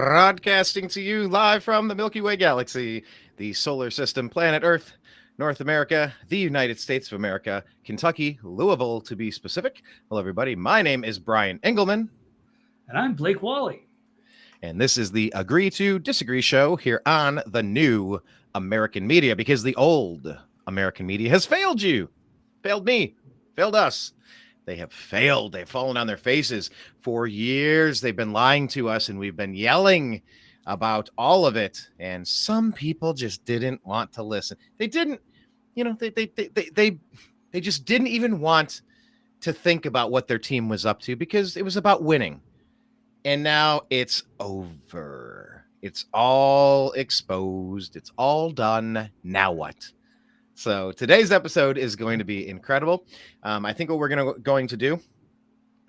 Broadcasting to you live from the Milky Way galaxy, the solar system, planet Earth, North America, the United States of America, Kentucky, Louisville to be specific. Hello, everybody. My name is Brian Engelman. And I'm Blake Walley. And this is the Agree to Disagree show here on the new American media, because the old American media has failed you, failed me, failed us. They have failed. They've fallen on their faces. For years, they've been lying to us, and we've been yelling about all of it. And some people just didn't want to listen. They didn't, they just didn't even want to think about what their team was up to, because it was about winning. And now it's over. It's all exposed. It's all done. Now what? So today's episode is going to be incredible. I think what we're going to do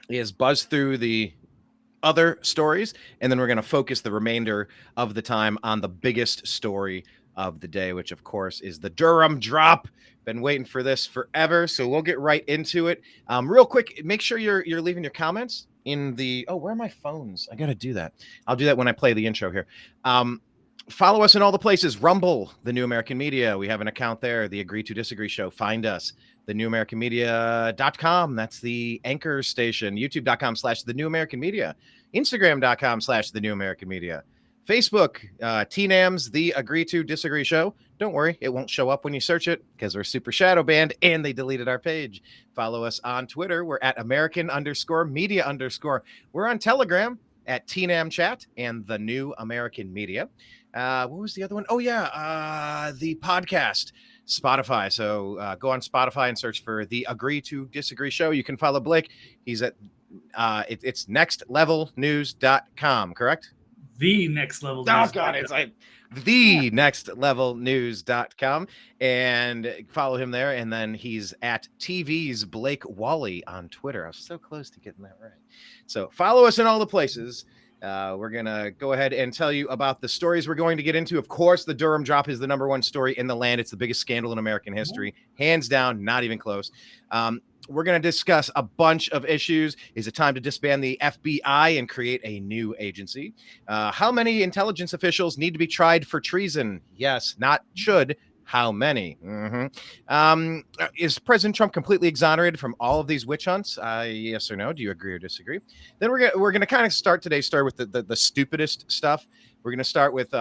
is buzz through the other stories, and then we're going to focus the remainder of the time on the biggest story of the day, which, of course, is the Durham drop. Been waiting for this forever, so we'll get right into it. Real quick, make sure you're leaving your comments in the... Oh, where are my phones? I got to do that. I'll do that when I play the intro here. Follow us in all the places. Rumble, The New American Media. We have an account there. The Agree to Disagree show. Find us. thenewamericanmedia.com. That's the anchor station. YouTube.com/The New American Media. Instagram.com/The New American Media. Facebook, TNAM's The Agree to Disagree show. Don't worry, it won't show up when you search it because we're super shadow banned and they deleted our page. Follow us on Twitter. We're at American_media_. We're on Telegram at TNAM Chat and The New American Media. What was the other one? Oh, yeah, the podcast, Spotify. So go on Spotify and search for The Agree to Disagree show. You can follow Blake. He's at, it's nextlevelnews.com, correct? The Next Level News. Oh, God, it's like the nextlevelnews.com, and follow him there. And then he's at TV's Blake Walley on Twitter. I was so close to getting that right. So follow us in all the places. We're going to go ahead and tell you about the stories we're going to get into. Of course, the Durham drop is the number one story in the land. It's the biggest scandal in American history. Hands down, not even close. We're going to discuss a bunch of issues. Is it time to disband the FBI and create a new agency? How many intelligence officials need to be tried for treason? Yes, not should. How many? Is President Trump completely exonerated from all of these witch hunts? Yes or no? Do you agree or disagree? Then we're gonna kind of start today's story with the stupidest stuff. We're gonna start with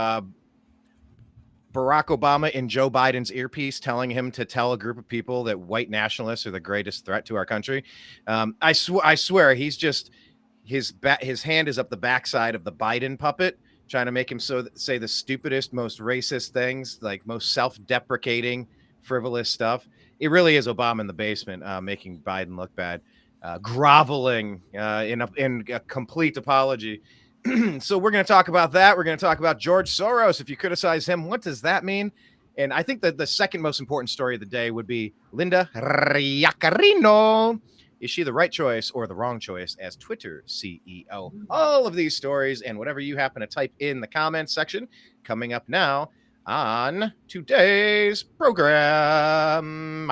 Barack Obama in Joe Biden's earpiece telling him to tell a group of people that white nationalists are the greatest threat to our country. I swear he's just his hand is up the backside of the Biden puppet, trying to make him say the stupidest, most racist things, like most self-deprecating, frivolous stuff. It really is Obama in the basement, making Biden look bad, groveling in a complete apology. So we're going to talk about that. We're going to talk about George Soros. If you criticize him, what does that mean? And I think that the second most important story of the day would be Linda Yaccarino. Is she the right choice or the wrong choice as Twitter CEO? All of these stories and whatever you happen to type in the comments section coming up now on today's program.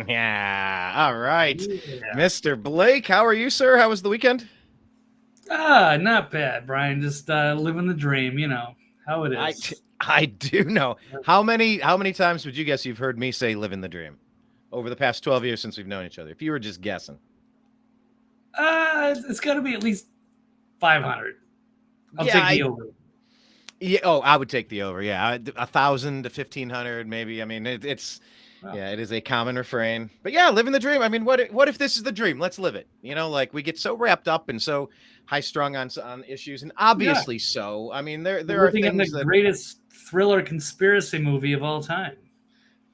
Yeah. All right. Yeah. Mr. Blake, how are you, sir? How was the weekend? Not bad, Brian. Just living the dream, how it I is. I do know. How many times would you guess you've heard me say living the dream over the past 12 years since we've known each other? If you were just guessing. It's got to be at least 500. I'll Yeah, take the over. Yeah. Oh, I would take the over. Yeah, 1,000 to 1,500, maybe. I mean, it's Wow. yeah, it is a common refrain. But yeah, living the dream. I mean, what if this is the dream? Let's live it. Like we get so wrapped up and so high strung on issues, and obviously so. I mean, there We're are living in the things that, greatest thriller conspiracy movie of all time.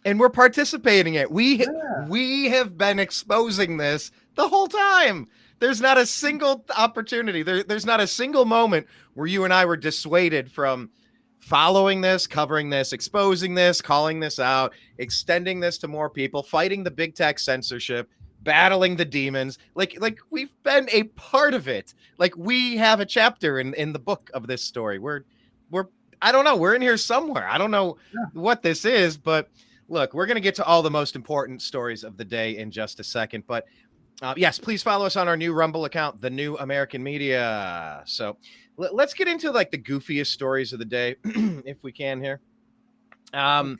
and we're participating in it. Yeah. We have been exposing this the whole time. There's not a single opportunity. There's not a single moment where you and I were dissuaded from following this, covering this, exposing this, calling this out, extending this to more people, fighting the big tech censorship, battling the demons. Like we've been a part of it. Like we have a chapter in the book of this story. We're I don't know, we're in here somewhere. I don't know what this is, but look, we're going to get to all the most important stories of the day in just a second, but yes, please follow us on our new Rumble account, The New American Media. So let's get into like the goofiest stories of the day, if we can here. Okay,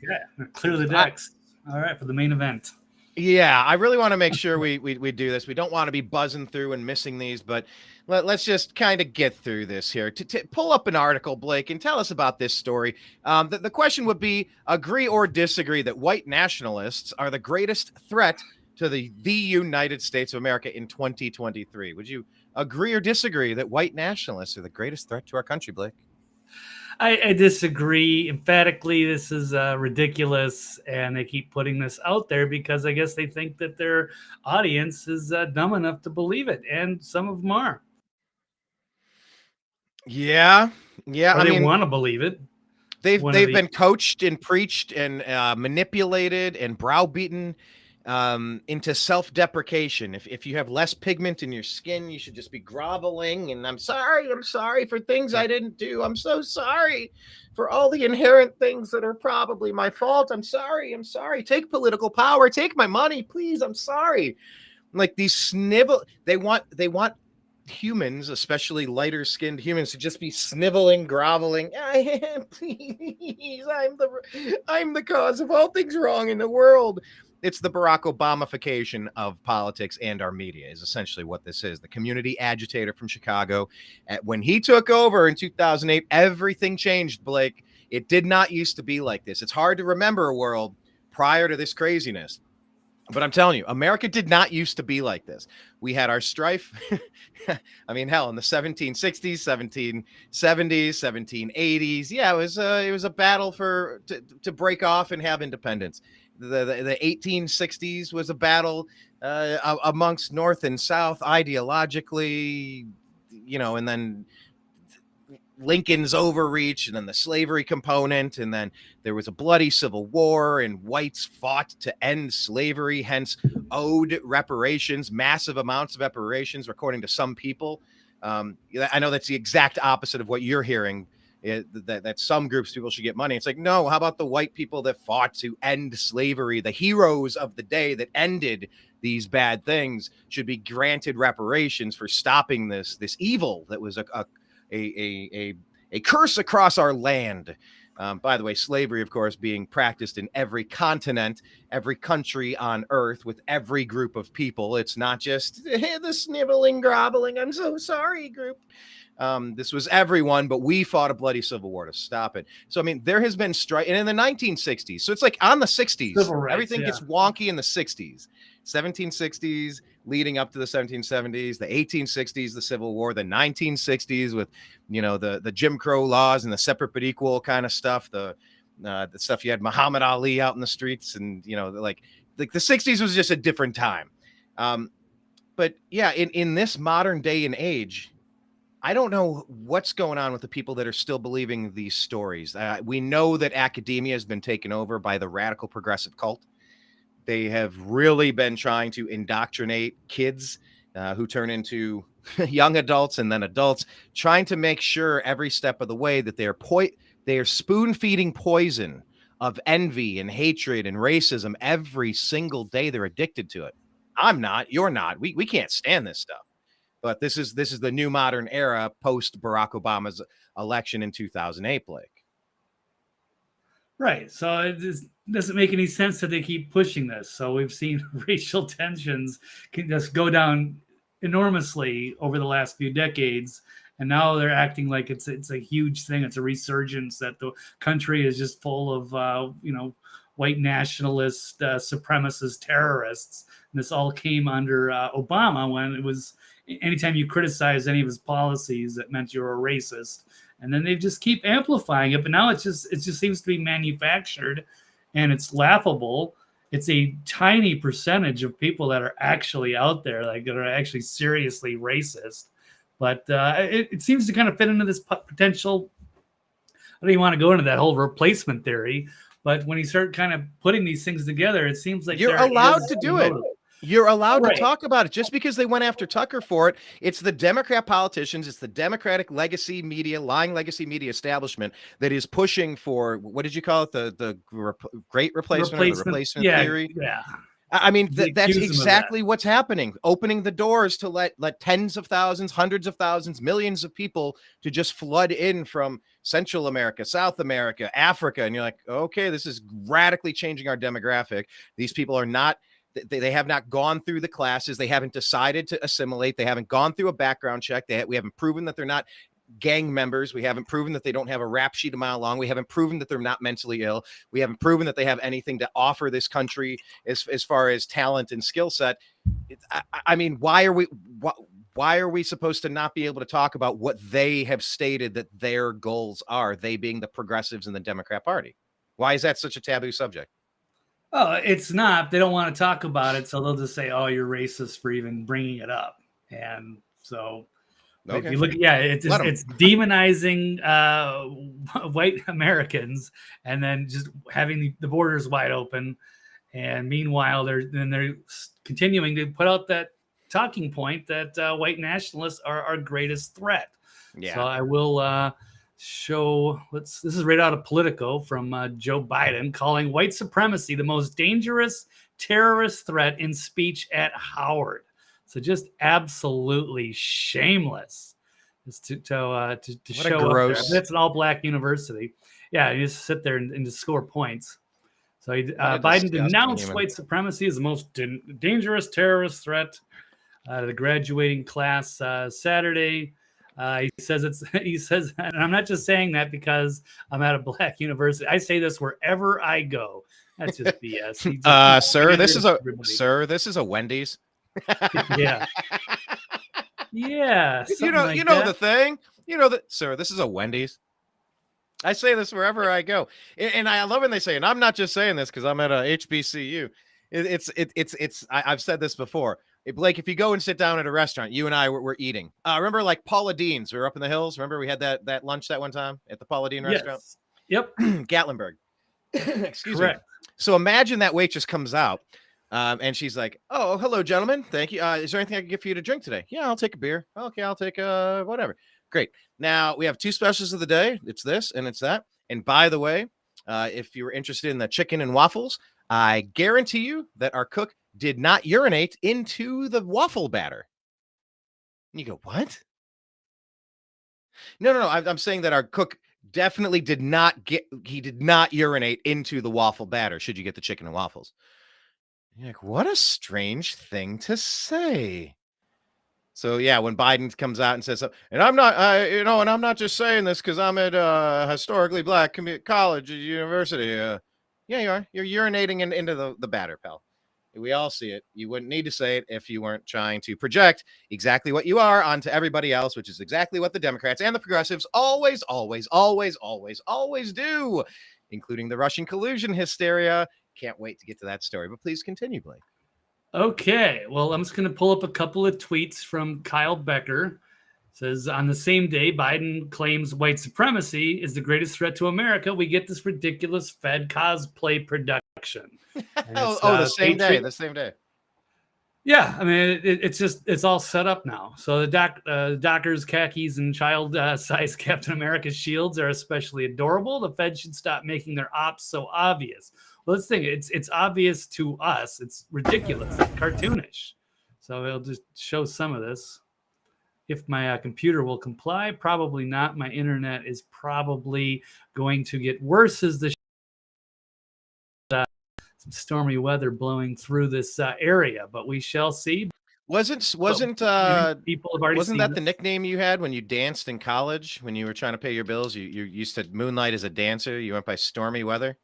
clear the decks. All right, for the main event. Yeah, I really want to make sure we do this. We don't want to be buzzing through and missing these, but let's just kind of get through this here. To pull up an article, Blake, and tell us about this story. The question would be, agree or disagree that white nationalists are the greatest threat to the United States of America in 2023. Would you agree or disagree that white nationalists are the greatest threat to our country, Blake? I disagree emphatically. This is ridiculous, and they keep putting this out there because I guess they think that their audience is dumb enough to believe it, and some of them are. Yeah. Or they want to believe it. They've been coached and preached and manipulated and browbeaten into self-deprecation. If you have less pigment in your skin, you should just be groveling and I'm sorry for things I didn't do. I'm so sorry for all the inherent things that are probably my fault. I'm sorry. Take political power, take my money, please. I'm sorry. Like these they want humans, especially lighter skinned humans, to just be sniveling, groveling. Please, I'm the cause of all things wrong in the world. It's the Barack Obamification of politics and our media is essentially what this is. The community agitator from Chicago. When he took over in 2008, everything changed, Blake. It did not used to be like this. It's hard to remember a world prior to this craziness. But I'm telling you, America did not used to be like this. We had our strife. I mean, hell, in the 1760s, 1770s, 1780s. Yeah, it was a battle to break off and have independence. The 1860s was a battle amongst North and South ideologically, and then Lincoln's overreach, and then the slavery component, and then there was a bloody civil war, and whites fought to end slavery, hence owed reparations, massive amounts of reparations, according to some people. I know that's the exact opposite of what you're hearing, that some groups of people should get money. It's like, no, how about the white people that fought to end slavery, the heroes of the day that ended these bad things, should be granted reparations for stopping this evil that was a curse across our land. By the way, slavery, of course, being practiced in every continent, every country on earth, with every group of people. It's not just the sniveling, groveling, I'm so sorry group. This was everyone, but we fought a bloody civil war to stop it. So, I mean, there has been strife, and in the 1960s. So it's like on the 60s, everything gets wonky in the 60s, 1760s, leading up to the 1770s, the 1860s, the Civil War, the 1960s with, the Jim Crow laws and the separate but equal kind of stuff, the stuff you had Muhammad Ali out in the streets, and, like the 60s was just a different time. But yeah, in this modern day and age, I don't know what's going on with the people that are still believing these stories. We know that academia has been taken over by the radical progressive cult. They have really been trying to indoctrinate kids who turn into young adults and then adults, trying to make sure every step of the way that they are spoon feeding poison of envy and hatred and racism every single day. They're addicted to it. I'm not, you're not. We can't stand this stuff. But this is the new modern era post Barack Obama's election in 2008, Blake. Right. So it just doesn't make any sense that they keep pushing this. So we've seen racial tensions can just go down enormously over the last few decades. And now they're acting like it's a huge thing. It's a resurgence that the country is just full of, white nationalist, supremacist terrorists. And this all came under Obama, when it was anytime you criticize any of his policies, that meant you were a racist. And then they just keep amplifying it. But now it just seems to be manufactured, and it's laughable. It's a tiny percentage of people that are actually out there, like that are actually seriously racist. But it seems to kind of fit into this potential. I don't even want to go into that whole replacement theory, but when you start kind of putting these things together, it seems like you're allowed to do it. You're allowed to talk about it. Just because they went after Tucker for it, it's the Democrat politicians, it's the Democratic legacy media, lying legacy media establishment that is pushing for, what did you call it? The great replacement or the replacement theory? Yeah. I mean, that's exactly what's happening. Opening the doors to let tens of thousands, hundreds of thousands, millions of people to just flood in from Central America, South America, Africa. And you're like, okay, this is radically changing our demographic. These people are not, they have not gone through the classes. They haven't decided to assimilate. They haven't gone through a background check. We haven't proven that they're not gang members. We haven't proven that they don't have a rap sheet a mile long. We haven't proven that they're not mentally ill. We haven't proven that they have anything to offer this country as far as talent and skill set. I mean, why are we supposed to not be able to talk about what they have stated that their goals are, they being the progressives in the Democrat Party? Why is that such a taboo subject? Oh, it's not. They don't want to talk about it, so they'll just say, "Oh, you're racist for even bringing it up." And so, if you look, it's demonizing white Americans, and then just having the borders wide open. And meanwhile, they're continuing to put out that talking point that white nationalists are our greatest threat. Yeah. So I will show. This is right out of Politico from Joe Biden, calling white supremacy the most dangerous terrorist threat in speech at Howard. So just absolutely shameless. Just to show up there. That's an all-black university. Yeah, you just sit there and just score points. So Biden denounced white supremacy as the most dangerous terrorist threat to the graduating class Saturday. He says, and I'm not just saying that because I'm at a black university. I say this wherever I go. That's just BS. Sir, this is a Wendy's. Yeah. Yeah. You know the thing. Sir, this is a Wendy's. I say this wherever I go, and I love when they say, and I'm not just saying this because I'm at a HBCU. I've said this before. Blake, if you go and sit down at a restaurant, you and I were eating. Remember, like Paula Dean's, we were up in the hills. Remember, we had that lunch that one time at the Paula Dean restaurant. Yep. Gatlinburg. Excuse Correct. me. So imagine that waitress comes out, and she's like, "Oh, hello, gentlemen. Thank you. Is there anything I can get for you to drink today?" "Yeah, I'll take a beer." "Okay, I'll take whatever." "Great. Now we have two specials of the day. It's this and it's that. And by the way, if you were interested in the chicken and waffles, I guarantee you that our cook did not urinate into the waffle batter." And you go, "What?" No. I'm saying that our cook definitely did not urinate into the waffle batter. Should you get the chicken and waffles? You're like, what a strange thing to say. So yeah, when Biden comes out and says something, and I'm not just saying this because I'm at a historically black college, university. Yeah, you are. You're urinating into the batter, pal. We all see it. You wouldn't need to say it if you weren't trying to project exactly what you are onto everybody else, which is exactly what the Democrats and the progressives always do, including the Russian collusion hysteria. Can't wait to get to that story, but please continue, Blake. Okay, well, I'm just going to pull up a couple of tweets from Kyle Becker. It says, on the same day Biden claims white supremacy is the greatest threat to America, we get this ridiculous Fed cosplay production. The same day. Yeah, I mean, it's all set up now. So the Dockers, khakis, and child-sized Captain America shields are especially adorable. The Fed should stop making their ops so obvious. Well, let's think. It's obvious to us. It's ridiculous, cartoonish. So they'll just show some of this. If my computer will comply, probably not. My internet is probably going to get worse as the some stormy weather blowing through this area, but we shall see. Wasn't People have already wasn't seen that the this. nickname you had when you danced in college when you were trying to pay your bills? You used to moonlight as a dancer. You went by Stormy Weather.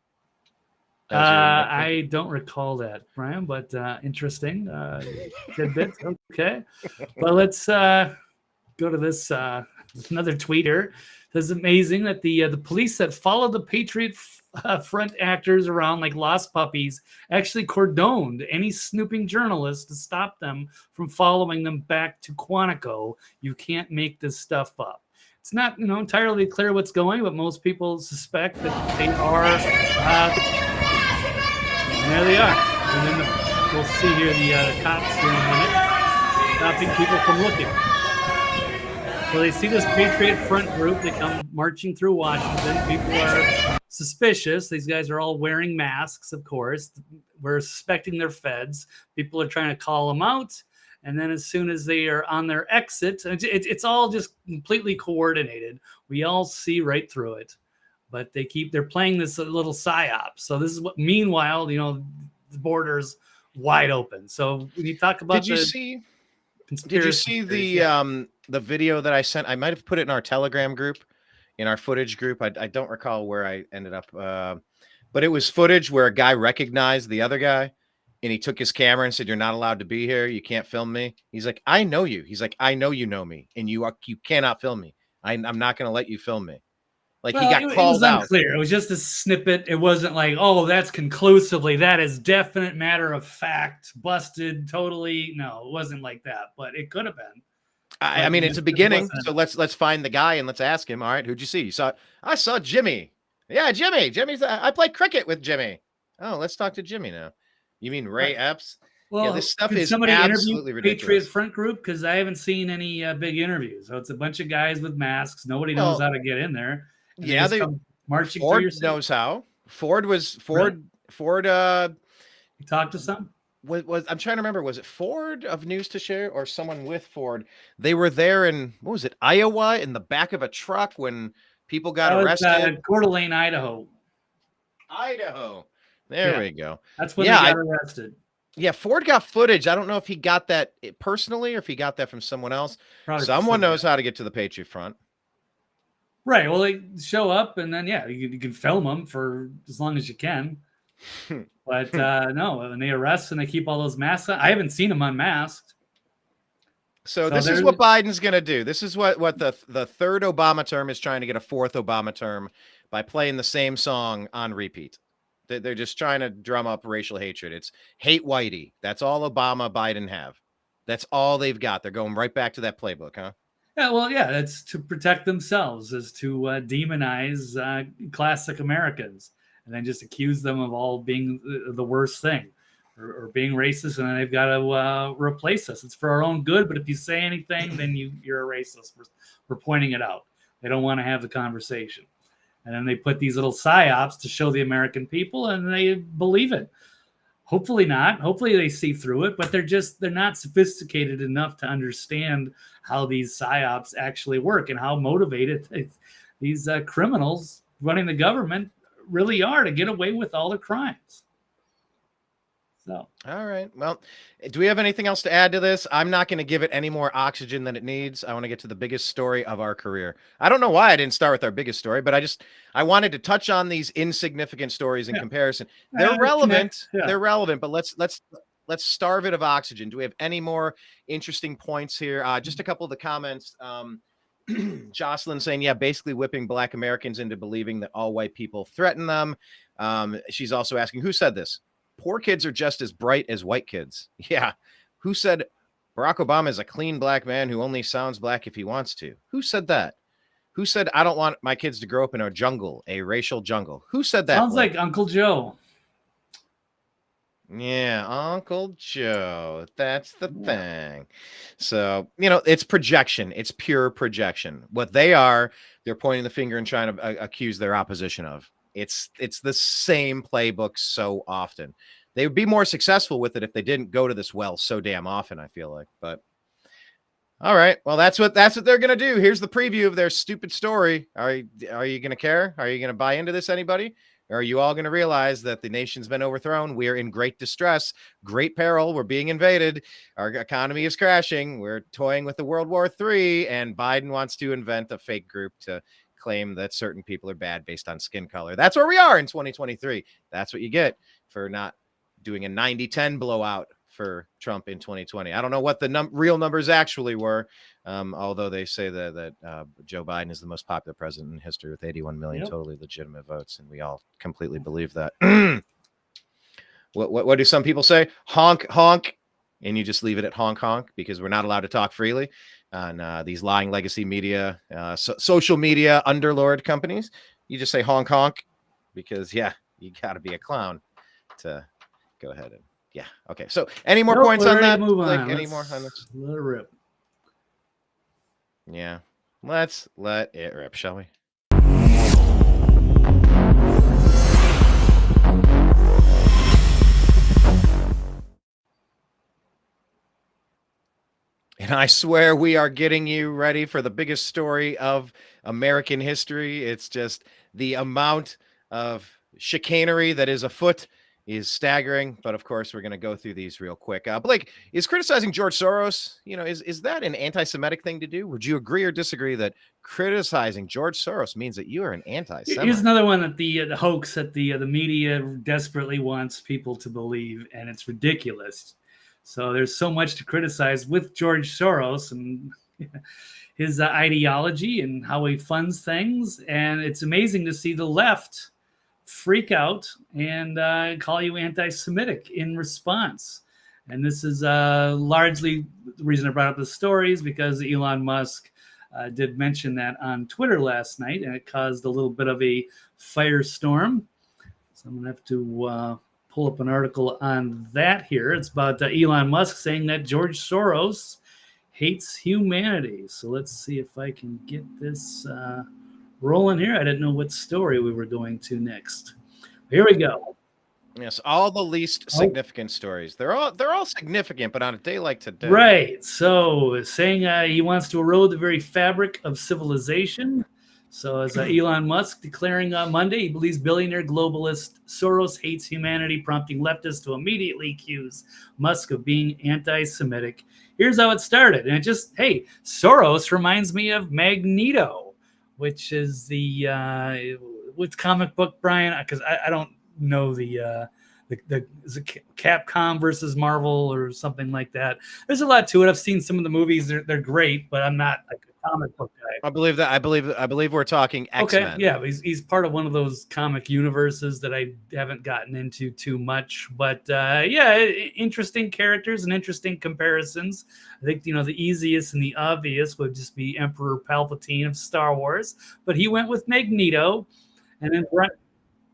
That was your nickname. I don't recall that, Brian, but interesting tidbit. Okay, but let's go to this another tweet here. It's amazing that the police that followed the Patriot Front actors around like lost puppies actually cordoned any snooping journalists to stop them from following them back to Quantico. You can't make this stuff up. It's not entirely clear what's going, but most people suspect that they are. There they are, and then we'll see here the cops here in a minute stopping people from looking. So they see this Patriot Front group. They come marching through Washington. People are suspicious. These guys are all wearing masks, of course. We're suspecting they're feds. People are trying to call them out. And then as soon as they are on their exit, it's all just completely coordinated. We all see right through it. But they're playing this little psyop. So this is what, meanwhile, the border's wide open. So when you talk about Did you see the video that I sent? I might have put it in our Telegram group, in our footage group. I don't recall where I ended up, but it was footage where a guy recognized the other guy, and he took his camera and said, "You're not allowed to be here. You can't film me." He's like, "I know you." He's like, "I know you know me, and you cannot film me. I'm not going to let you film me." Like, he got called out. It was unclear. It was just a snippet. It wasn't like, oh, that's conclusively, that is definite matter of fact, busted, totally. No, it wasn't like that, but it could have been. I mean, it's a beginning. So let's find the guy and let's ask him. All right, who'd you see? I saw Jimmy. Yeah, Jimmy. I play cricket with Jimmy. Oh, let's talk to Jimmy now. You mean Ray Epps? Well, yeah, this stuff is somebody absolutely ridiculous. Patriot Front group, because I haven't seen any big interviews. So it's a bunch of guys with masks. Nobody knows how to get in there. Yeah, they marching. Ford knows how. Ford. Really? Ford. You talked to some. Was I'm trying to remember. Was it Ford of News to Share or someone with Ford? They were there in, what was it, Iowa, in the back of a truck when people got arrested. Coeur d'Alene, Idaho. There we go. That's when they got arrested. Yeah, Ford got footage. I don't know if he got that personally or if he got that from someone else. Probably someone knows how to get to the Patriot Front. Right. Well, they show up, and then you can film them for as long as you can. But no, and they arrest and they keep all those masks on. I haven't seen them unmasked. So this is what Biden's going to do. This is what the third Obama term is trying to get a fourth Obama term by playing the same song on repeat. They're just trying to drum up racial hatred. It's hate whitey. That's all Obama, Biden have. That's all they've got. They're going right back to that playbook, huh? Yeah, well, yeah, that's to protect themselves, is to demonize classic Americans and then just accuse them of all being the worst thing or being racist, and then they've got to replace us. It's for our own good, but if you say anything, then you're a racist. We're pointing it out. They don't want to have the conversation. And then they put these little psyops to show the American people, and they believe it. Hopefully not. Hopefully they see through it, but they're not sophisticated enough to understand how these psyops actually work and how motivated these criminals running the government really are to get away with all the crimes. So, all right. Well, do we have anything else to add to this? I'm not going to give it any more oxygen than it needs. I want to get to the biggest story of our career. I don't know why I didn't start with our biggest story, but I wanted to touch on these insignificant stories in comparison. They're relevant. Yeah. They're relevant, but let's starve it of oxygen. Do we have any more interesting points here? Just a couple of the comments. Jocelyn saying, yeah, basically whipping Black Americans into believing that all white people threaten them. She's also asking, who said this? Poor kids are just as bright as white kids. Yeah. Who said Barack Obama is a clean black man who only sounds black if he wants to? Who said that? Who said I don't want my kids to grow up in a jungle, a racial jungle? Who said that? Sounds like Uncle Joe. Yeah, Uncle Joe. That's the thing. So, it's projection. It's pure projection. What they are, they're pointing the finger and trying to accuse their opposition of. It's the same playbook so often. They would be more successful with it if they didn't go to this well so damn often, I feel like. But all right. Well, that's what they're gonna do. Here's the preview of their stupid story. Are you gonna care? Are you gonna buy into this, anybody? Or are you all gonna realize that the nation's been overthrown? We're in great distress, great peril. We're being invaded. Our economy is crashing. We're toying with the World War III, and Biden wants to invent a fake group to claim that certain people are bad based on skin color. That's where we are in 2023. That's what you get for not doing a 90-10 blowout for Trump in 2020. I don't know what the real numbers actually were, although they say that Joe Biden is the most popular president in history with 81 million totally legitimate votes, and we all completely believe that. What do some people say? Honk, honk, and you just leave it at honk, honk because we're not allowed to talk freely on these lying legacy media, social media underlord companies. You just say honk, honk because, you got to be a clown to go ahead and yeah. Okay. So any more points on that? Move Blake, on. any more on this? Let it rip. Yeah. Let's let it rip, shall we? And I swear we are getting you ready for the biggest story of American history. It's just the amount of chicanery that is afoot is staggering. But of course, we're going to go through these real quick. Blake, is criticizing George Soros, is that an anti-Semitic thing to do? Would you agree or disagree that criticizing George Soros means that you are an anti-Semite? Here's another one that the hoax that the media desperately wants people to believe, and it's ridiculous. So there's so much to criticize with George Soros and his ideology and how he funds things. And it's amazing to see the left freak out and call you anti-Semitic in response. And this is largely the reason I brought up the stories because Elon Musk did mention that on Twitter last night, and it caused a little bit of a firestorm. So I'm going to have to pull up an article on that here. It's about Elon Musk saying that George Soros hates humanity. So let's see if I can get this rolling here. I didn't know what story we were going to next. Here we go. Yes, all the least significant stories. They're all significant, but on a day like today. Right. So saying he wants to erode the very fabric of civilization. So as Elon Musk declaring on Monday, he believes billionaire globalist Soros hates humanity, prompting leftists to immediately accuse Musk of being anti-Semitic. Here's how it started. And it just, hey, Soros reminds me of Magneto, which is the what's comic book, Brian? Because I don't know the is it Capcom versus Marvel or something like that. There's a lot to it. I've seen some of the movies. They're great, but I'm not like a comic book guy. I believe we're talking X-Men. Okay, yeah, he's part of one of those comic universes that I haven't gotten into too much, but interesting characters and interesting comparisons. I think the easiest and the obvious would just be Emperor Palpatine of Star Wars, but he went with Magneto, and then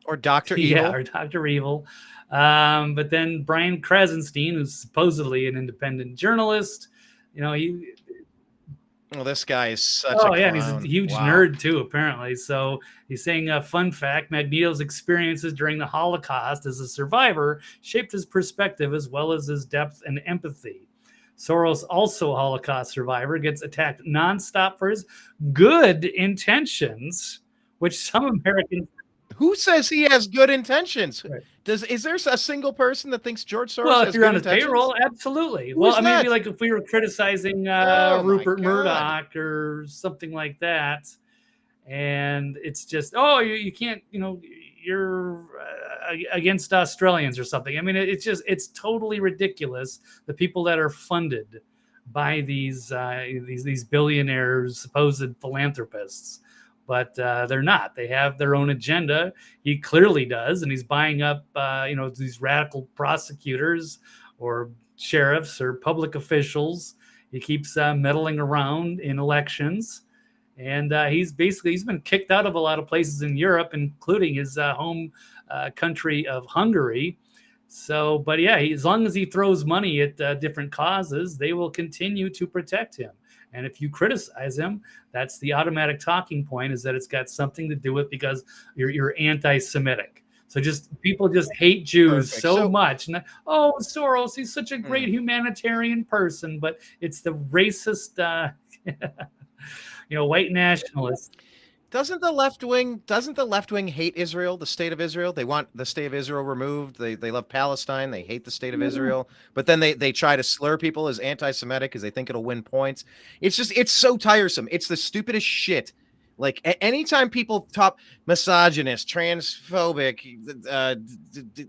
or Dr. Evil. Yeah, or Dr. Evil. But then Brian Krasenstein, who's supposedly an independent journalist, this guy is such a clown. And he's a huge nerd too, apparently. So he's saying a fun fact: Magneto's experiences during the Holocaust as a survivor shaped his perspective as well as his depth and empathy. Soros, also a Holocaust survivor, gets attacked nonstop for his good intentions, which some Americans. Who says he has good intentions? Right. Is there a single person that thinks George Soros? Well, if you're on his payroll, absolutely. Well, maybe like if we were criticizing Rupert Murdoch or something like that, and it's just, you can't, you're against Australians or something. I mean, it's totally ridiculous. The people that are funded by these billionaires, supposed philanthropists. But they're not. They have their own agenda. He clearly does, and he's buying up, these radical prosecutors or sheriffs or public officials. He keeps meddling around in elections, and he's been kicked out of a lot of places in Europe, including his home country of Hungary. So, but yeah, as long as he throws money at different causes, they will continue to protect him. And if you criticize him, that's the automatic talking point, is that it's got something to do with because you're anti-Semitic. So just people just hate Jews Perfect. so So- much. And oh, Soros, he's such a great humanitarian person, but it's the racist, white nationalists. Doesn't the left wing hate Israel, the state of Israel? They want the state of Israel removed. They love Palestine. They hate the state of Israel. But then they try to slur people as anti-Semitic because they think it'll win points. It's so tiresome. It's the stupidest shit. Like anytime people talk misogynist, transphobic,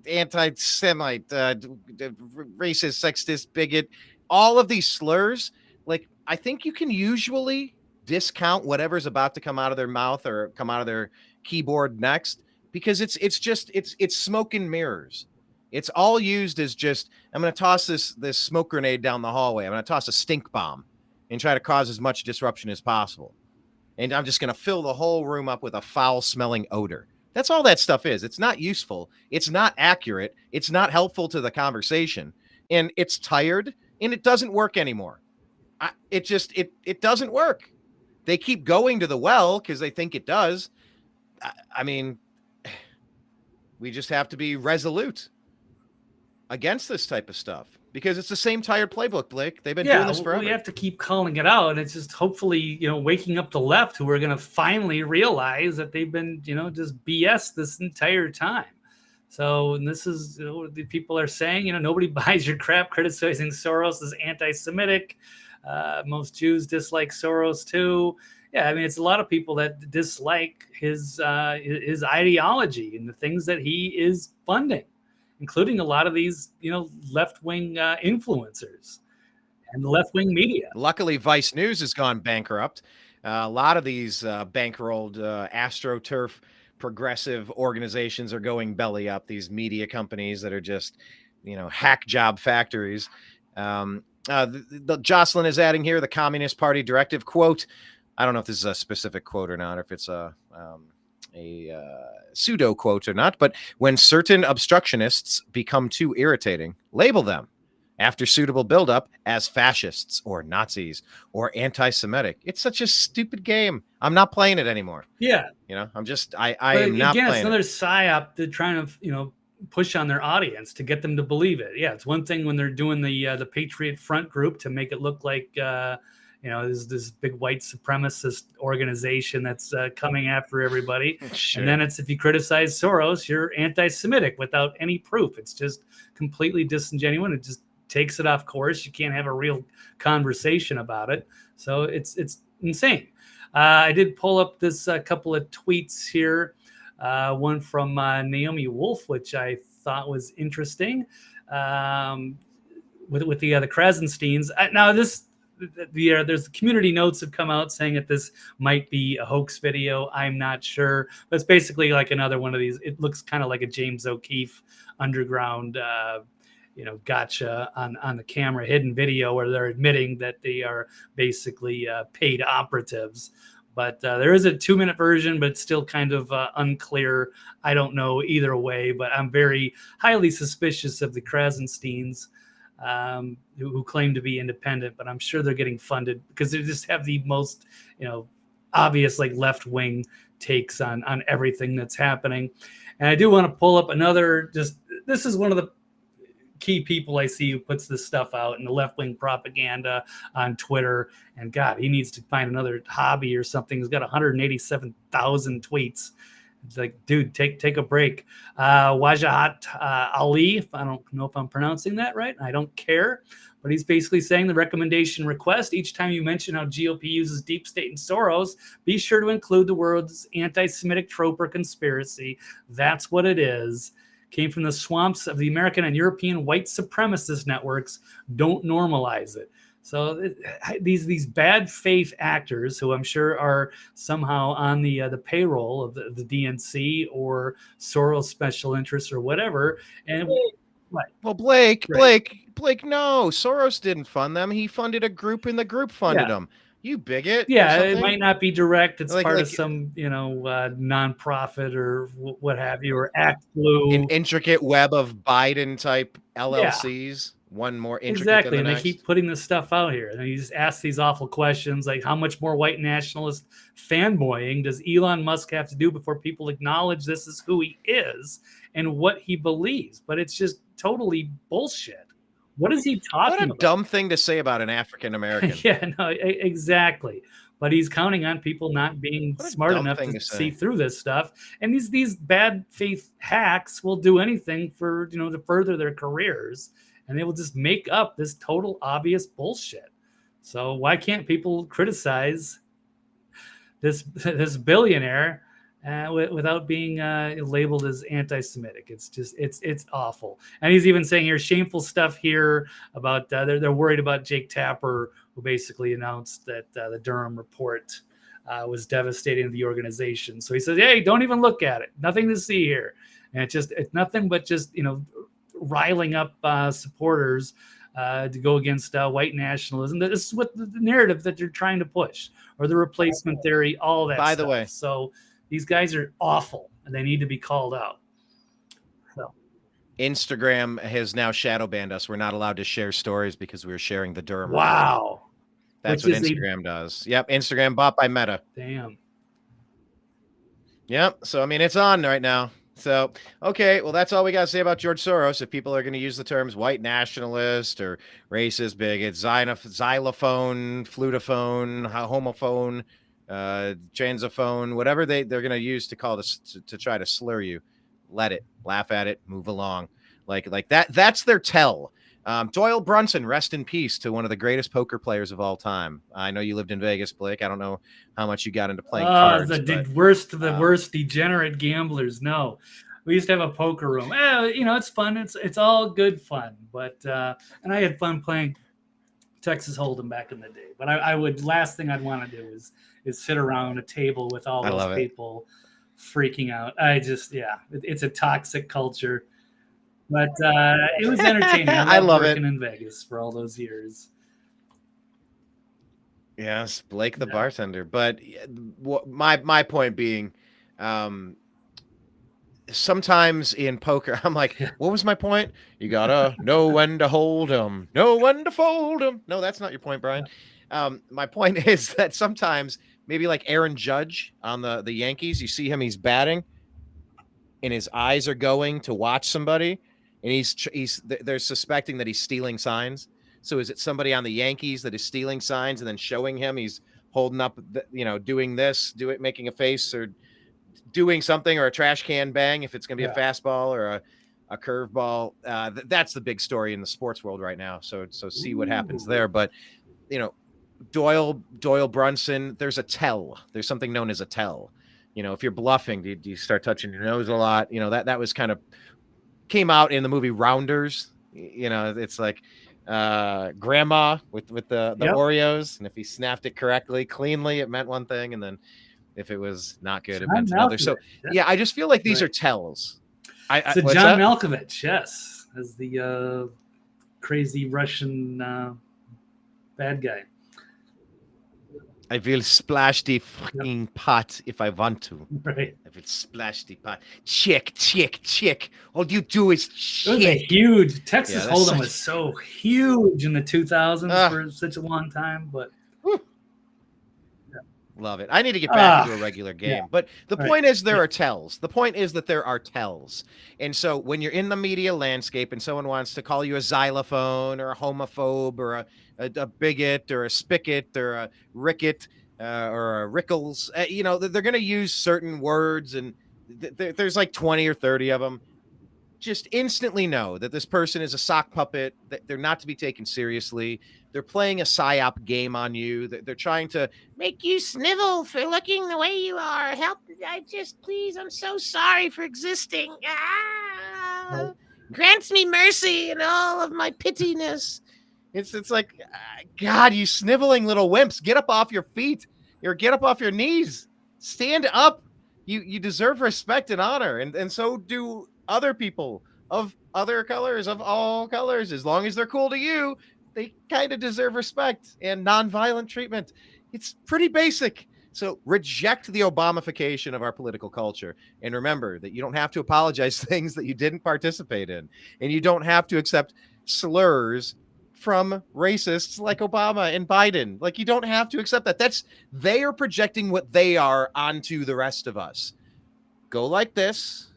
anti-Semite, racist, sexist, bigot, all of these slurs, like I think you can usually discount whatever's about to come out of their mouth or come out of their keyboard next, because it's smoke and mirrors. It's all used as just, I'm going to toss this smoke grenade down the hallway. I'm going to toss a stink bomb and try to cause as much disruption as possible. And I'm just going to fill the whole room up with a foul smelling odor. That's all that stuff is. It's not useful. It's not accurate. It's not helpful to the conversation. And it's tired and it doesn't work anymore. It doesn't work. They keep going to the well because they think it does. I mean, we just have to be resolute against this type of stuff because it's the same tired playbook, Blake. They've been doing this forever. We have to keep calling it out. And it's just hopefully, waking up the left, who are going to finally realize that they've been, just BS this entire time. So, and this is the people are saying, nobody buys your crap criticizing Soros as anti-Semitic. Most Jews dislike Soros too. Yeah, I mean, it's a lot of people that dislike his ideology and the things that he is funding, including a lot of these, left-wing influencers and the left-wing media. Luckily, Vice News has gone bankrupt. A lot of these bankrolled AstroTurf progressive organizations are going belly up. These media companies that are just, hack job factories. The Jocelyn is adding here the Communist Party directive quote. I don't know if this is a specific quote or not, or if it's a pseudo quote or not, but when certain obstructionists become too irritating, label them after suitable buildup as fascists or Nazis or anti-Semitic. It's such a stupid game. I'm not playing it anymore. Yeah. I'm just, I am not playing it's another psyop. They're trying to, push on their audience to get them to believe it. Yeah, it's one thing when they're doing the Patriot Front group to make it look like this big white supremacist organization that's coming after everybody. Sure. And then it's, if you criticize Soros, you're anti-Semitic without any proof. It's just completely disingenuous. It just takes it off course. You can't have a real conversation about it. So it's insane. I did pull up this couple of tweets here. One from Naomi Wolf, which I thought was interesting, with the Krasensteins. Now there's community notes have come out saying that this might be a hoax video. I'm not sure, but it's basically like another one of these. It looks kind of like a James O'Keefe underground, gotcha on the camera hidden video where they're admitting that they are basically paid operatives. But there is a 2-minute version, but it's still kind of unclear. I don't know either way, but I'm very highly suspicious of the Krasensteins, who claim to be independent, but I'm sure they're getting funded because they just have the most, obvious like left-wing takes on everything that's happening. And I do want to pull up another, this is one of the key people I see who puts this stuff out in the left-wing propaganda on Twitter. And God, he needs to find another hobby or something. He's got 187,000 tweets. It's like, dude, take a break. Wajahat Ali, I don't know if I'm pronouncing that right. I don't care. But he's basically saying the recommendation request, each time you mention how GOP uses deep state and Soros, be sure to include the words anti-Semitic trope or conspiracy. That's what it is. Came from the swamps of the American and European white supremacist networks. Don't normalize it. So these bad faith actors, who I'm sure are somehow on the payroll of the DNC or Soros special interests or whatever. And well, Blake, no, Soros didn't fund them. He funded a group, and the group funded them. you bigot, or Yeah, it something. might not be direct. It's part Like of some, nonprofit or what have you, or Act Blue. an intricate web of Biden type Yeah, LLCs, one more intricate than exactly. the And they next. keep putting this stuff out here. And he just asks these awful questions like, how much more white nationalist fanboying does Elon Musk have to do before people acknowledge this is who he is and what he believes? But it's just totally bullshit. What is he What talking a about? dumb thing to say about an African American. Yeah, no, exactly. But he's counting on people not being What a smart dumb enough thing to to see say. through this stuff. And these bad faith hacks will do anything for, to further their careers, and they will just make up this total obvious bullshit. So why can't people criticize this billionaire without being labeled as anti-Semitic? It's awful. And he's even saying here shameful stuff here about they're worried about Jake Tapper, who basically announced that the Durham report was devastating to the organization. So he says, hey, don't even look at it. Nothing to see here. And it's nothing but just riling up supporters to go against white nationalism. This is what the narrative that they're trying to push, or the replacement theory, all that By stuff. the way, So these guys are awful, and they need to be called out. So Instagram has now shadow banned us. We're not allowed to share stories because we were sharing the Durham. wow, That's what Instagram does. Yep, Instagram bought by Meta. Damn. Yep. So I mean, it's on right now. So, okay, well, that's all we got to say about George Soros. If people are going to use the terms white nationalist or racist, bigot, xylophone, flutophone, homophone, transophone, whatever they're going to use to call this to try to slur you, let it, laugh at it, move along. Like that. That's their tell. Doyle Brunson, rest in peace to one of the greatest poker players of all time. I know you lived in Vegas, Blake. I don't know how much you got into playing cards. The worst degenerate gamblers. No, we used to have a poker room. It's fun. It's all good fun. But and I had fun playing Texas Hold'em back in the day. But last thing I'd want to do is sit around a table with all those people freaking out. It's a toxic culture. But it was entertaining. I love working in Vegas for all those years. Yes, Blake the bartender. But my point being, sometimes in poker, I'm like, what was my point? You gotta know when to hold them, know when to fold them. No, that's not your point, Brian. My point is that sometimes maybe like Aaron Judge on the Yankees, you see him, he's batting, and his eyes are going to watch somebody. And they're suspecting that he's stealing signs. So is it somebody on the Yankees that is stealing signs and then showing him he's holding up, doing this, making a face or doing something, or a trash can bang if it's going to be a fastball or a curveball. That's the big story in the sports world right now. So see what happens there. But Doyle Brunson, there's a tell. There's something known as a tell. If you're bluffing, do you start touching your nose a lot? That was kind of came out in the movie Rounders. It's like grandma with the Oreos, and if he snapped it correctly, cleanly, it meant one thing, and then if it was not good, it meant another. So I just feel like these are tells. So John Malkovich, yes, as the crazy Russian bad guy. I will splash the fucking pot if I want to. Right. I will splash the pot. Chick. All you do is chick. It was a huge Texas Hold'em was so huge in the 2000s for such a long time, but love it. I need to get back into a regular game. Yeah. But the point is there are tells. The point is that there are tells. And so when you're in the media landscape and someone wants to call you a xylophone or a homophobe or a bigot or a spigot or a ricket or a rickles, they're going to use certain words, and there's like 20 or 30 of them. Just instantly know that this person is a sock puppet, that they're not to be taken seriously. They're playing a psyop game on you. They're trying to make you snivel for looking the way you are. Help. I'm so sorry for existing. Grants me mercy in all of my pittiness. It's like, God, you sniveling little wimps, get up off your feet or get up off your knees. Stand up. You deserve respect and honor. And so do other people of other colors, of all colors. As long as they're cool to you, they kind of deserve respect and nonviolent treatment. It's pretty basic. So reject the Obamification of our political culture. And remember that you don't have to apologize things that you didn't participate in. And you don't have to accept slurs from racists like Obama and Biden. Like, you don't have to accept that. They are projecting what they are onto the rest of us. Go like this,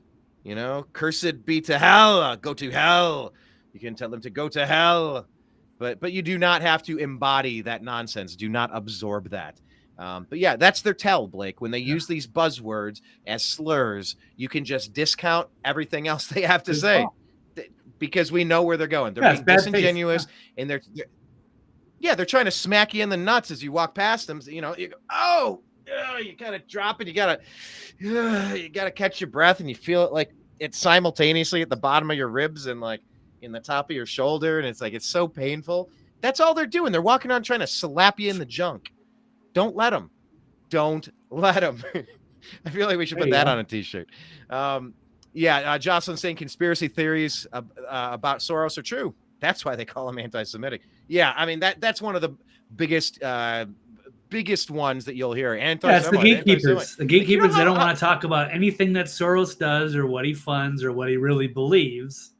cursed be to hell, go to hell. You can tell them to go to hell. But you do not have to embody that nonsense. Do not absorb that. But yeah, that's their tell, Blake. When they use these buzzwords as slurs, you can just discount everything else they have to say because we know where they're going. They're being disingenuous, and they're trying to smack you in the nuts as you walk past them. You go, oh, you gotta drop it. You gotta catch your breath, and you feel it like it's simultaneously at the bottom of your ribs and like in the top of your shoulder, and it's like it's so painful. That's all they're doing. They're walking on trying to slap you in the junk. Don't let them. Don't let them. I feel like we should put that on a t-shirt. Jocelyn saying conspiracy theories about Soros are true. That's why they call him anti-Semitic. Yeah, I mean that's one of the biggest ones that you'll hear. It's the gatekeepers. The gatekeepers, they don't want to talk about anything that Soros does or what he funds or what he really believes.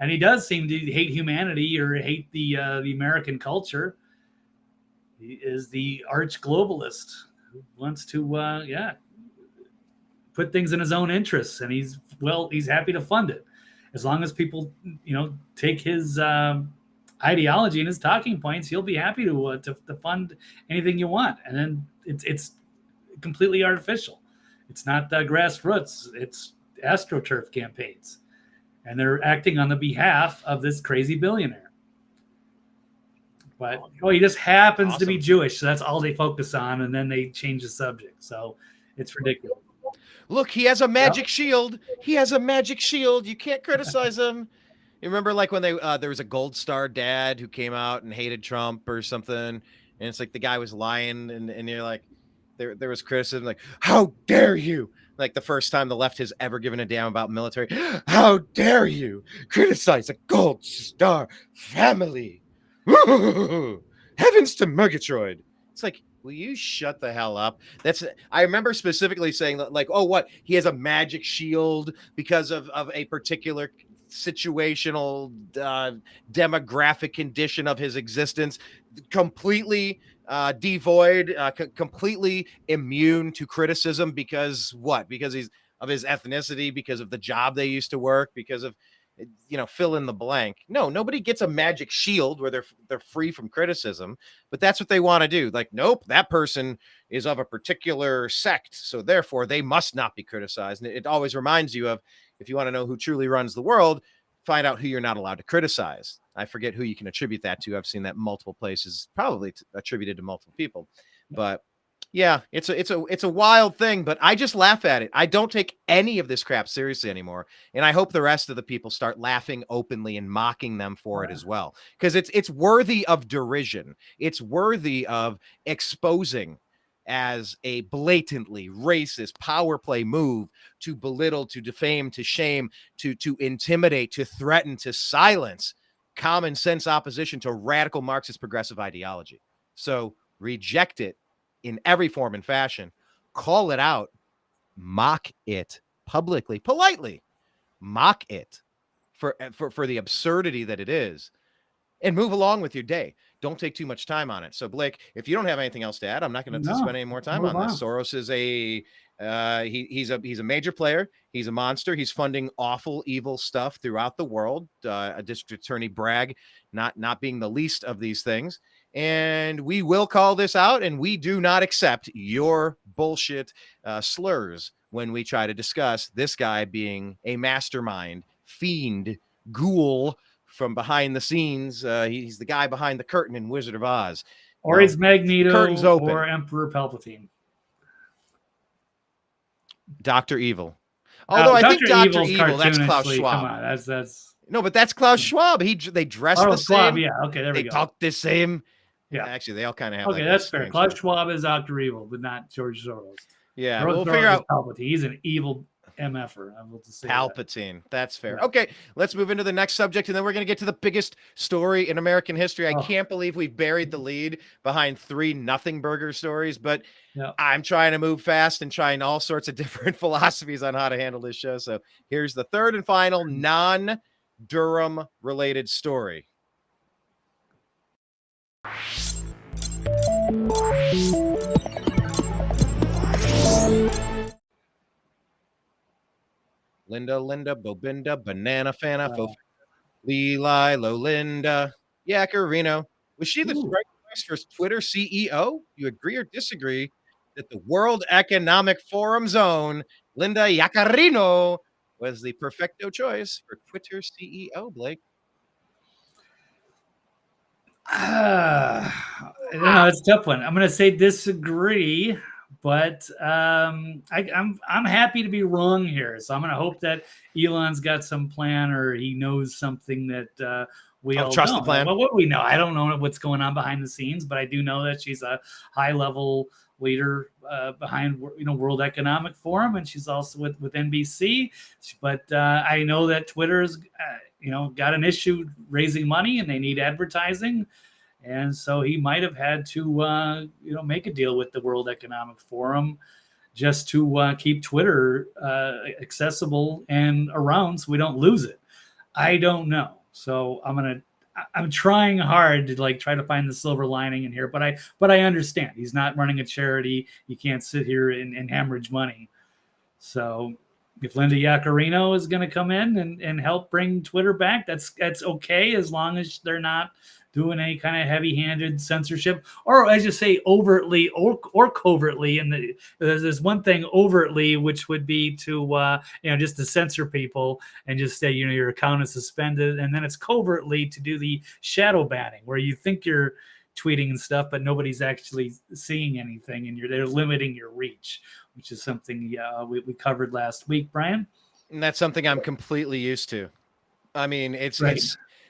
And he does seem to hate humanity or hate the American culture. He is the arch globalist who wants to, put things in his own interests, and he's happy to fund it as long as people, take his ideology and his talking points. He'll be happy to fund anything you want, and then it's completely artificial. It's not grassroots. It's AstroTurf campaigns, and they're acting on the behalf of this crazy billionaire. But he just happens to be Jewish, so that's all they focus on, and then they change the subject. So it's ridiculous. Look, he has a magic shield. He has a magic shield. You can't criticize him. You remember, like when there was a Gold Star dad who came out and hated Trump or something, and it's like the guy was lying, and you're like, there was criticism, like, how dare you? Like the first time the left has ever given a damn about military. How dare you criticize a Gold Star family? Heavens to Murgatroyd. It's like, will you shut the hell up? I remember specifically saying like, oh, what? He has a magic shield because of a particular situational demographic condition of his existence, completely devoid, completely immune to criticism because what? Because he's of his ethnicity, because of the job they used to work, because of fill in the blank. No, nobody gets a magic shield where they're free from criticism, but that's what they want to do. Like, nope, that person is of a particular sect, so therefore they must not be criticized. And it always reminds you of, if you want to know who truly runs the world, find out who you're not allowed to criticize. I forget who you can attribute that to. I've seen that multiple places, probably attributed to multiple people, but yeah, it's a wild thing, but I just laugh at it. I don't take any of this crap seriously anymore, and I hope the rest of the people start laughing openly and mocking them for it as well, because it's worthy of derision. It's worthy of exposing as a blatantly racist power play move to belittle, to defame, to shame, to intimidate, to threaten, to silence common sense opposition to radical Marxist progressive ideology. So reject it in every form and fashion, call it out, mock it publicly, politely, mock it for the absurdity that it is, and move along with your day. Don't take too much time on it. So Blake, if you don't have anything else to add, I'm not going to spend any more time on this. Soros is he's a major player. He's a monster. He's funding awful, evil stuff throughout the world. A district attorney Bragg, not being the least of these things. And we will call this out, and we do not accept your bullshit slurs when we try to discuss this guy being a mastermind, fiend, ghoul from behind the scenes. He's the guy behind the curtain in Wizard of Oz. Or he's Magneto or Emperor Palpatine. Dr. Evil. Although I think Dr. Evil, that's Klaus Schwab. Come on, that's... No, but that's Klaus Schwab. They dress the Schwab, same. Yeah, okay, there we go. They talk the same. Yeah, actually, they all kind of have. Okay, that's fair. Klaus Schwab is Dr. Evil, but not George Soros. Yeah, we'll figure out. Palpatine. He's an evil MFer. I will just say Palpatine. That's fair. Yeah. Okay, let's move into the next subject, and then we're going to get to the biggest story in American history. I can't believe we've buried the lead behind 3 nothing burger stories, but Yeah. I'm trying to move fast and trying all sorts of different philosophies on how to handle this show. So here's the third and final non-Durham related story. Linda, Bobinda, Banana Fana, Leeli, Lolinda, Yacarino. Was she the right choice for Twitter CEO? You agree or disagree that the World Economic Forum's own Linda Yacarino was the perfecto choice for Twitter CEO, Blake? I don't know. It's a tough one. I'm going to say disagree, but I'm happy to be wrong here. So I'm going to hope that Elon's got some plan or he knows something that we all trust don't. the plan. Well, what we know, I don't know what's going on behind the scenes, but I do know that she's a high level leader behind World Economic Forum, and she's also with NBC. But I know that Twitter's got an issue raising money, and they need advertising. And so he might have had to, make a deal with the World Economic Forum just to keep Twitter accessible and around so we don't lose it. I don't know. So I'm trying hard to try to find the silver lining in here, but I understand he's not running a charity. You can't sit here and hemorrhage money. So if Linda Yacarino is going to come in and help bring Twitter back, that's okay, as long as they're not doing any kind of heavy-handed censorship, or as you say, overtly or covertly. And there's one thing overtly, which would be to just to censor people and just say your account is suspended, and then it's covertly to do the shadow banning, where you think you're tweeting and stuff, but nobody's actually seeing anything, and they're limiting your reach, which is something we covered last week, Brian. And that's something I'm completely used to. I mean, it's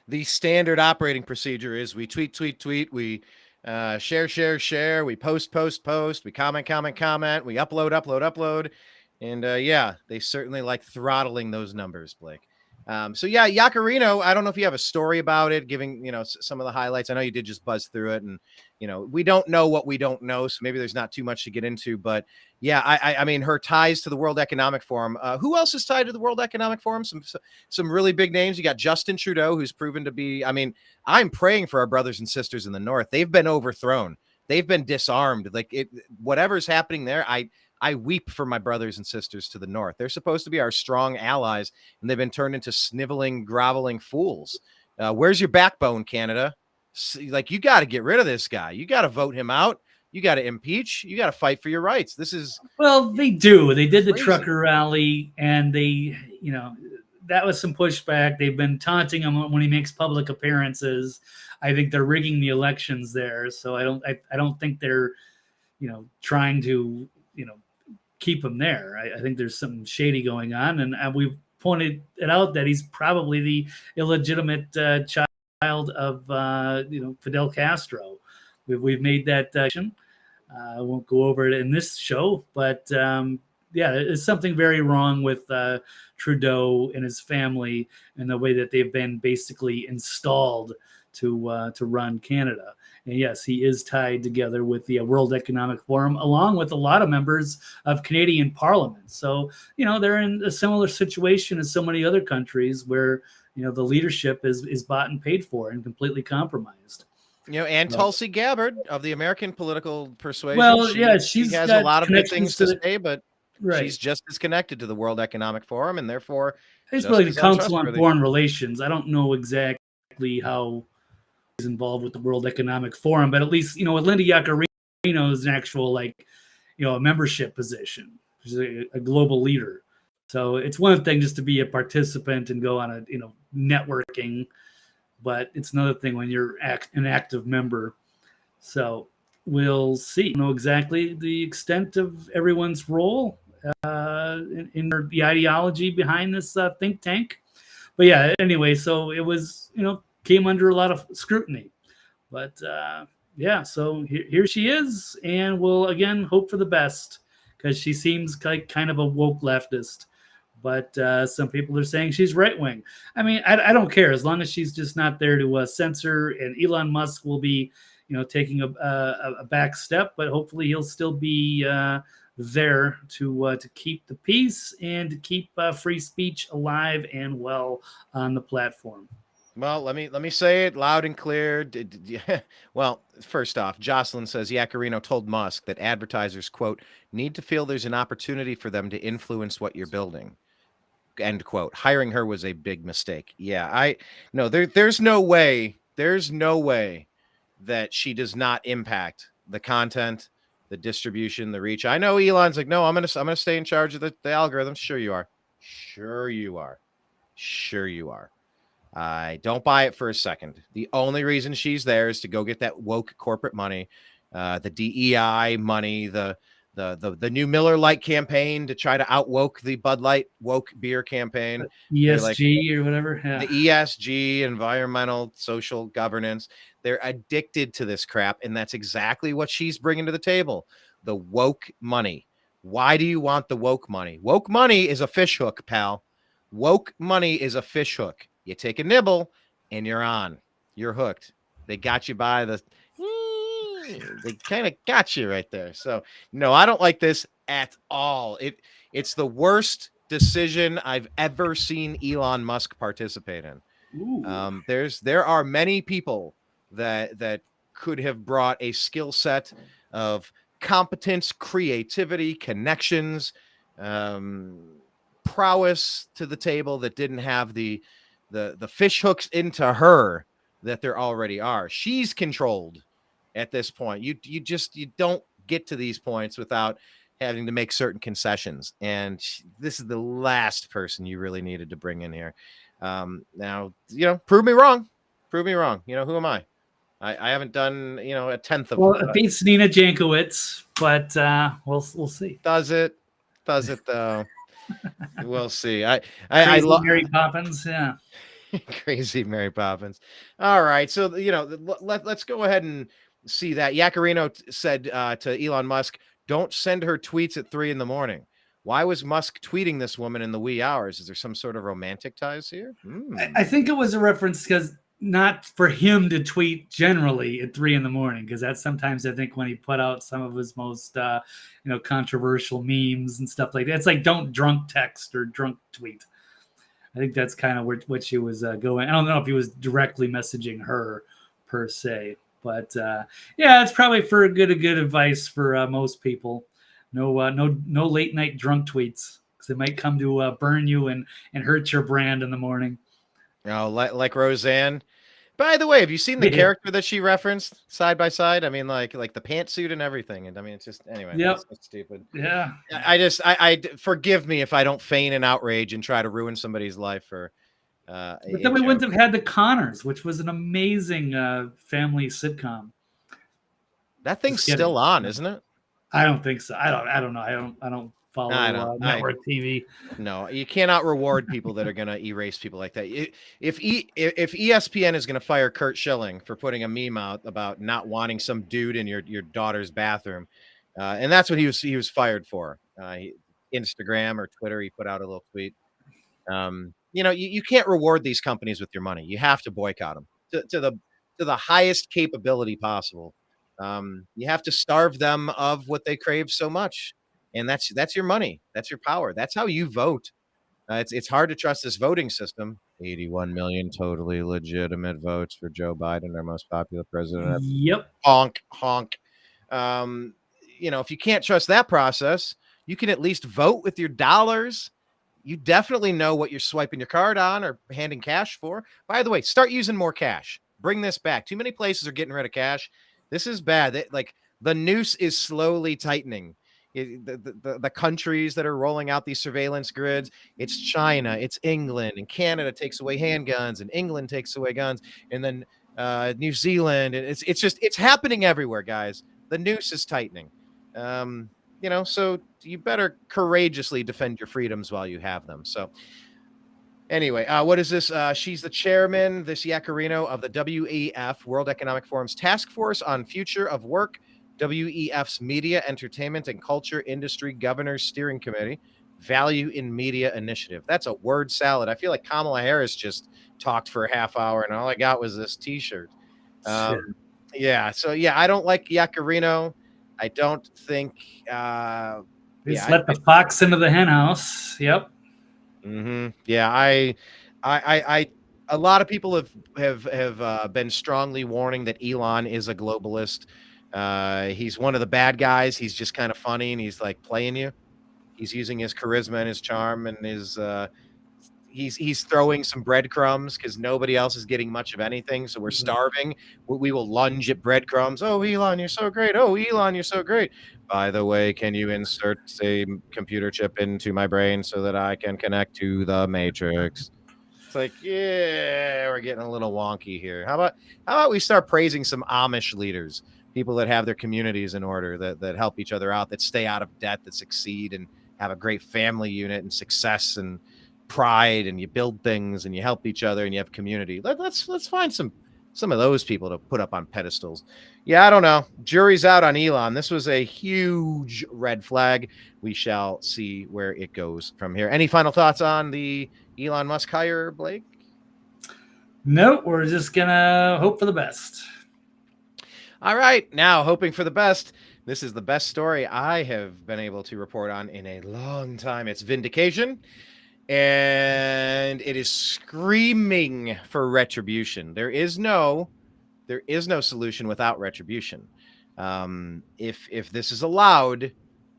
the standard operating procedure is we tweet, we share, we post, we comment, we upload. And they certainly like throttling those numbers, Blake. So yeah, Yacarino, I don't know if you have a story about it, giving, some of the highlights. I know you did just buzz through it, and, we don't know what we don't know. So maybe there's not too much to get into, but yeah, I mean, her ties to the World Economic Forum. Who else is tied to the World Economic Forum? Some really big names. You got Justin Trudeau, who's proven to be, I mean, I'm praying for our brothers and sisters in the North. They've been overthrown. They've been disarmed. Whatever's happening there, I weep for my brothers and sisters to the North. They're supposed to be our strong allies, and they've been turned into sniveling, groveling fools. Where's your backbone, Canada? You got to get rid of this guy. You got to vote him out. You got to impeach. You got to fight for your rights. This is they do. They did the trucker rally, and they, that was some pushback. They've been taunting him when he makes public appearances. I think they're rigging the elections there. So I don't think they're, trying to, keep him there. I think there's some shady going on, and we've pointed it out that he's probably the illegitimate child of Fidel Castro. We've made that I won't go over it in this show, but there's something very wrong with Trudeau and his family and the way that they've been basically installed to run Canada. And yes, he is tied together with the World Economic Forum, along with a lot of members of Canadian Parliament. So, they're in a similar situation as so many other countries where, the leadership is bought and paid for and completely compromised. And Tulsi Gabbard of the American political persuasion. Well, she has a lot of good things to say, but she's just as connected to the World Economic Forum, and therefore it's really the Council on Foreign Relations. I don't know exactly how he's involved with the World Economic Forum, but at least with Linda Yacarino is an actual a membership position. She's a global leader. So it's one thing just to be a participant and go on a networking, but it's another thing when you're an active member. So we'll see. I don't know exactly the extent of everyone's role in the ideology behind this think tank. But yeah, anyway, so it was, came under a lot of scrutiny. But so here she is, and we'll again hope for the best, because she seems like kind of a woke leftist but some people are saying she's right wing. I mean, I don't care as long as she's just not there to censor. And Elon Musk will be, taking a back step, but hopefully he'll still be there to keep the peace and to keep free speech alive and well on the platform. Well, let me say it loud and clear. Well, first off, Jocelyn says Yaccarino told Musk that advertisers, quote, need to feel there's an opportunity for them to influence what you're building. End quote. Hiring her was a big mistake. Yeah, no, there's no way. There's no way that she does not impact the content, the distribution, the reach. I know Elon's like, no, I'm gonna stay in charge of the algorithms. Sure you are. Sure you are. Sure you are. I don't buy it for a second. The only reason she's there is to go get that woke corporate money, the DEI money, the new Miller Lite campaign to try to outwoke the Bud Light woke beer campaign. ESG or whatever. Yeah. The ESG, environmental, social governance. They're addicted to this crap, and that's exactly what she's bringing to the table. The woke money. Why do you want the woke money? Woke money is a fish hook, pal. Woke money is a fish hook. You take a nibble and you're on. You're hooked. They got you by the they kind of got you right there. So no, I don't like this at all. It's the worst decision I've ever seen Elon Musk participate in. There are many people that could have brought a skill set of competence, creativity, connections, prowess to the table that didn't have the fish hooks into her that there already are. She's controlled at this point. You don't get to these points without having to make certain concessions. And this is the last person you really needed to bring in here. Now, prove me wrong. Prove me wrong. Who am I? I haven't done, a tenth of. Well, it beats Nina Jankowicz, but we'll see. Does it though? We'll see. I love Mary Poppins. Yeah. Crazy Mary Poppins. All right. So, let's go ahead and see that. Yaccarino said to Elon Musk, don't send her tweets at 3 a.m. Why was Musk tweeting this woman in the wee hours? Is there some sort of romantic ties here? I think it was a reference because not for him to tweet generally at 3 a.m. because that's sometimes I think when he put out some of his most controversial memes and stuff like that. It's like don't drunk text or drunk tweet. I think that's kind of what she was going. I don't know if he was directly messaging her per se, but yeah, it's probably for good advice for most people. No late night drunk tweets because it might come to burn you and hurt your brand in the morning. Oh, like Roseanne. By the way, have you seen the character that she referenced side by side? I mean, like the pantsuit and everything. And I mean, it's just anyway. Yep. That's so stupid. Yeah. I forgive me if I don't feign an outrage and try to ruin somebody's life for. But then we wouldn't have had the Connors, which was an amazing family sitcom. That thing's still on, isn't it? I don't think so. I don't know. I don't follow network TV. No, you cannot reward people that are going to erase people like that. If ESPN is going to fire Kurt Schilling for putting a meme out about not wanting some dude in your daughter's bathroom, and that's what he was fired for. Instagram or Twitter, he put out a little tweet. You can't reward these companies with your money. You have to boycott them to the highest capability possible. You have to starve them of what they crave so much. And that's your money. That's your power. That's how you vote. It's hard to trust this voting system. 81 million totally legitimate votes for Joe Biden, our most popular president. Yep. Honk. If you can't trust that process, you can at least vote with your dollars. You definitely know what you're swiping your card on or handing cash for. By the way, start using more cash. Bring this back. Too many places are getting rid of cash. This is bad. The noose is slowly tightening. The countries that are rolling out these surveillance grids, it's China, it's England, and Canada takes away handguns, and England takes away guns, and then New Zealand, and it's happening everywhere, guys. The noose is tightening. So you better courageously defend your freedoms while you have them. So anyway, what is this? She's the chairman, this Yaccarino, of the WEF, World Economic Forum's Task Force on Future of Work, WEF's Media, Entertainment, and Culture Industry Governors Steering Committee. Value in Media Initiative. That's a word salad. I feel like Kamala Harris just talked for a half hour and all I got was this t-shirt. Yeah, so yeah, I don't like Yacarino. I don't think Just let the fox into the hen house. Yep. Yeah, I a lot of people have been strongly warning that Elon is a globalist. He's one of the bad guys. He's just kind of funny and he's like playing you. He's using his charisma and his charm and his he's throwing some breadcrumbs because nobody else is getting much of anything. So we're starving. We will lunge at breadcrumbs. Oh, Elon, you're so great. Oh, Elon, you're so great. By the way, can you insert a computer chip into my brain so that I can connect to the Matrix? It's like, yeah, we're getting a little wonky here. How about we start praising some Amish leaders, people that have their communities in order, that help each other out, that stay out of debt, that succeed and have a great family unit and success and pride, and you build things and you help each other and you have community. Let's find some of those people to put up on pedestals. Yeah, I don't know. Jury's out on Elon. This was a huge red flag. We shall see where it goes from here. Any final thoughts on the Elon Musk hire, Blake? No, we're just gonna hope for the best. All right, now hoping for the best. This is the best story I have been able to report on in a long time. It's vindication, and it is screaming for retribution. There is no solution without retribution. If this is allowed,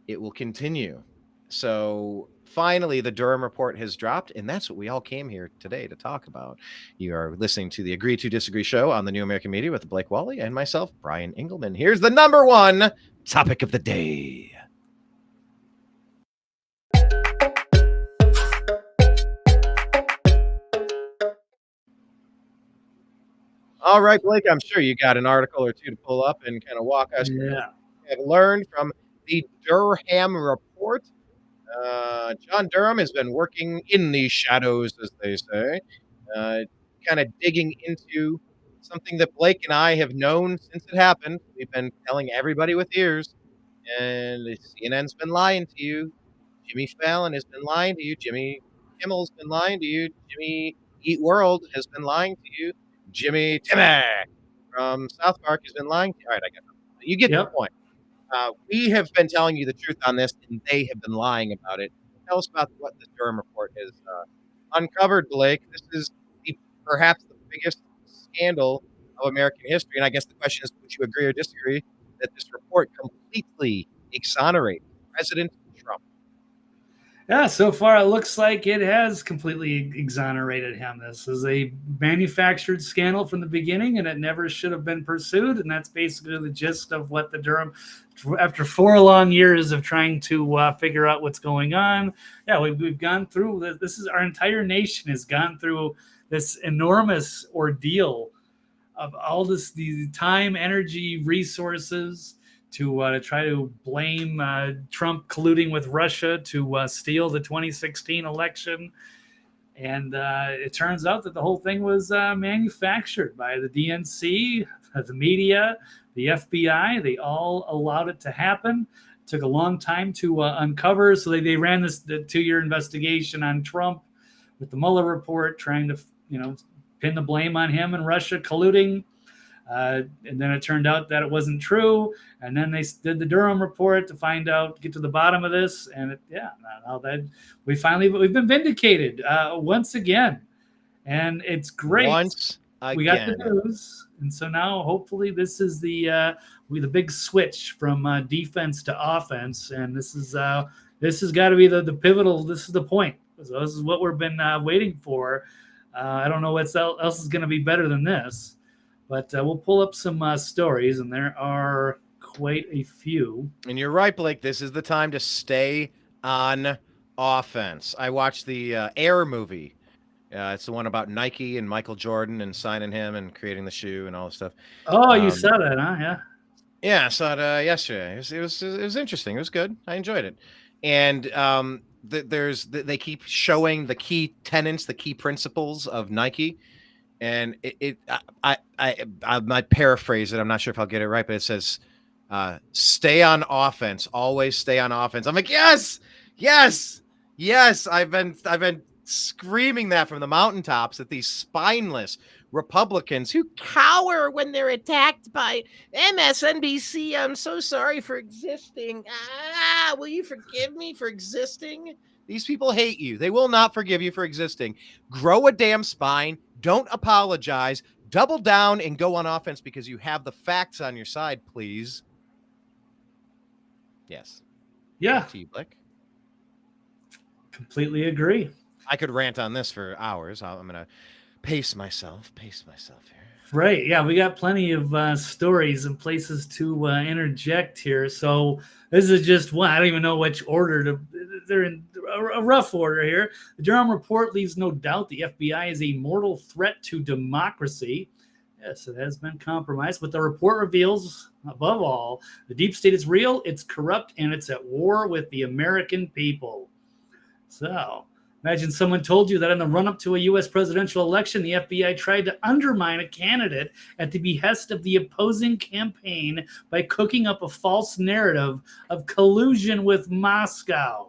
it will continue. So finally, the Durham report has dropped, and that's what we all came here today to talk about. You are listening to the Agree to Disagree show on the New American Media with Blake Walley and myself, Brian Engelman. Here's the number one topic of the day. All right, Blake, I'm sure you got an article or two to pull up and kind of walk us through what you have learned from the Durham report. John Durham has been working in the shadows, as they say, kind of digging into something that Blake and I have known since it happened. We've been telling everybody with ears, and CNN's been lying to you. Jimmy Fallon has been lying to you. Jimmy Kimmel's been lying to you. Jimmy Eat World has been lying to you. Timmy from South Park has been lying to you. All right, I got it. You get the point. We have been telling you the truth on this, and they have been lying about it. Tell us about what the Durham report has uncovered, Blake. This is perhaps the biggest scandal of American history, and I guess the question is, would you agree or disagree that this report completely exonerates President Trump? Yeah, so far it looks like it has completely exonerated him. This is a manufactured scandal from the beginning, and it never should have been pursued. And that's basically the gist of what the Durham, after 4 long years of trying to figure out what's going on. Yeah, we've gone through this. Is our entire nation has gone through this enormous ordeal of all the time, energy, resources to try to blame Trump colluding with Russia to steal the 2016 election. And it turns out that the whole thing was manufactured by the DNC, the media, the FBI. They all allowed it to happen. It took a long time to uncover. So they ran the 2-year investigation on Trump with the Mueller report, trying to pin the blame on him and Russia colluding. And then it turned out that it wasn't true. And then they did the Durham report to get to the bottom of this. And now that we've been vindicated once again. And it's great. Once again. We got the news. And so now hopefully this is the big switch from defense to offense. And this has got to be the pivotal. This is the point. So this is what we've been waiting for. I don't know what else is going to be better than this. But we'll pull up some stories, and there are quite a few. And you're right, Blake. This is the time to stay on offense. I watched the Air movie. It's the one about Nike and Michael Jordan and signing him and creating the shoe and all this stuff. Oh, you saw that, huh? Yeah. Yeah, I saw it yesterday. It was interesting. It was good. I enjoyed it. And they keep showing the key tenets, the key principles of Nike. And I might paraphrase it. I'm not sure if I'll get it right, but it says, stay on offense, always stay on offense. I'm like, yes, Yes, I've been screaming that from the mountaintops at these spineless Republicans who cower when they're attacked by MSNBC. I'm so sorry for existing. Will you forgive me for existing? These people hate you. They will not forgive you for existing. Grow a damn spine. Don't apologize. Double down and go on offense because you have the facts on your side, please. Yes. Yeah. Back to you, Blick. Completely agree. I could rant on this for hours. I'm going to pace myself here. Right. Yeah, we got plenty of stories and places to interject here. So this is just one. I don't even know which order they're in a rough order here. The Durham report leaves no doubt the FBI is a mortal threat to democracy. Yes, it has been compromised, but the report reveals, above all, the deep state is real, it's corrupt, and it's at war with the American people. So, imagine someone told you that in the run-up to a U.S. presidential election, the FBI tried to undermine a candidate at the behest of the opposing campaign by cooking up a false narrative of collusion with Moscow.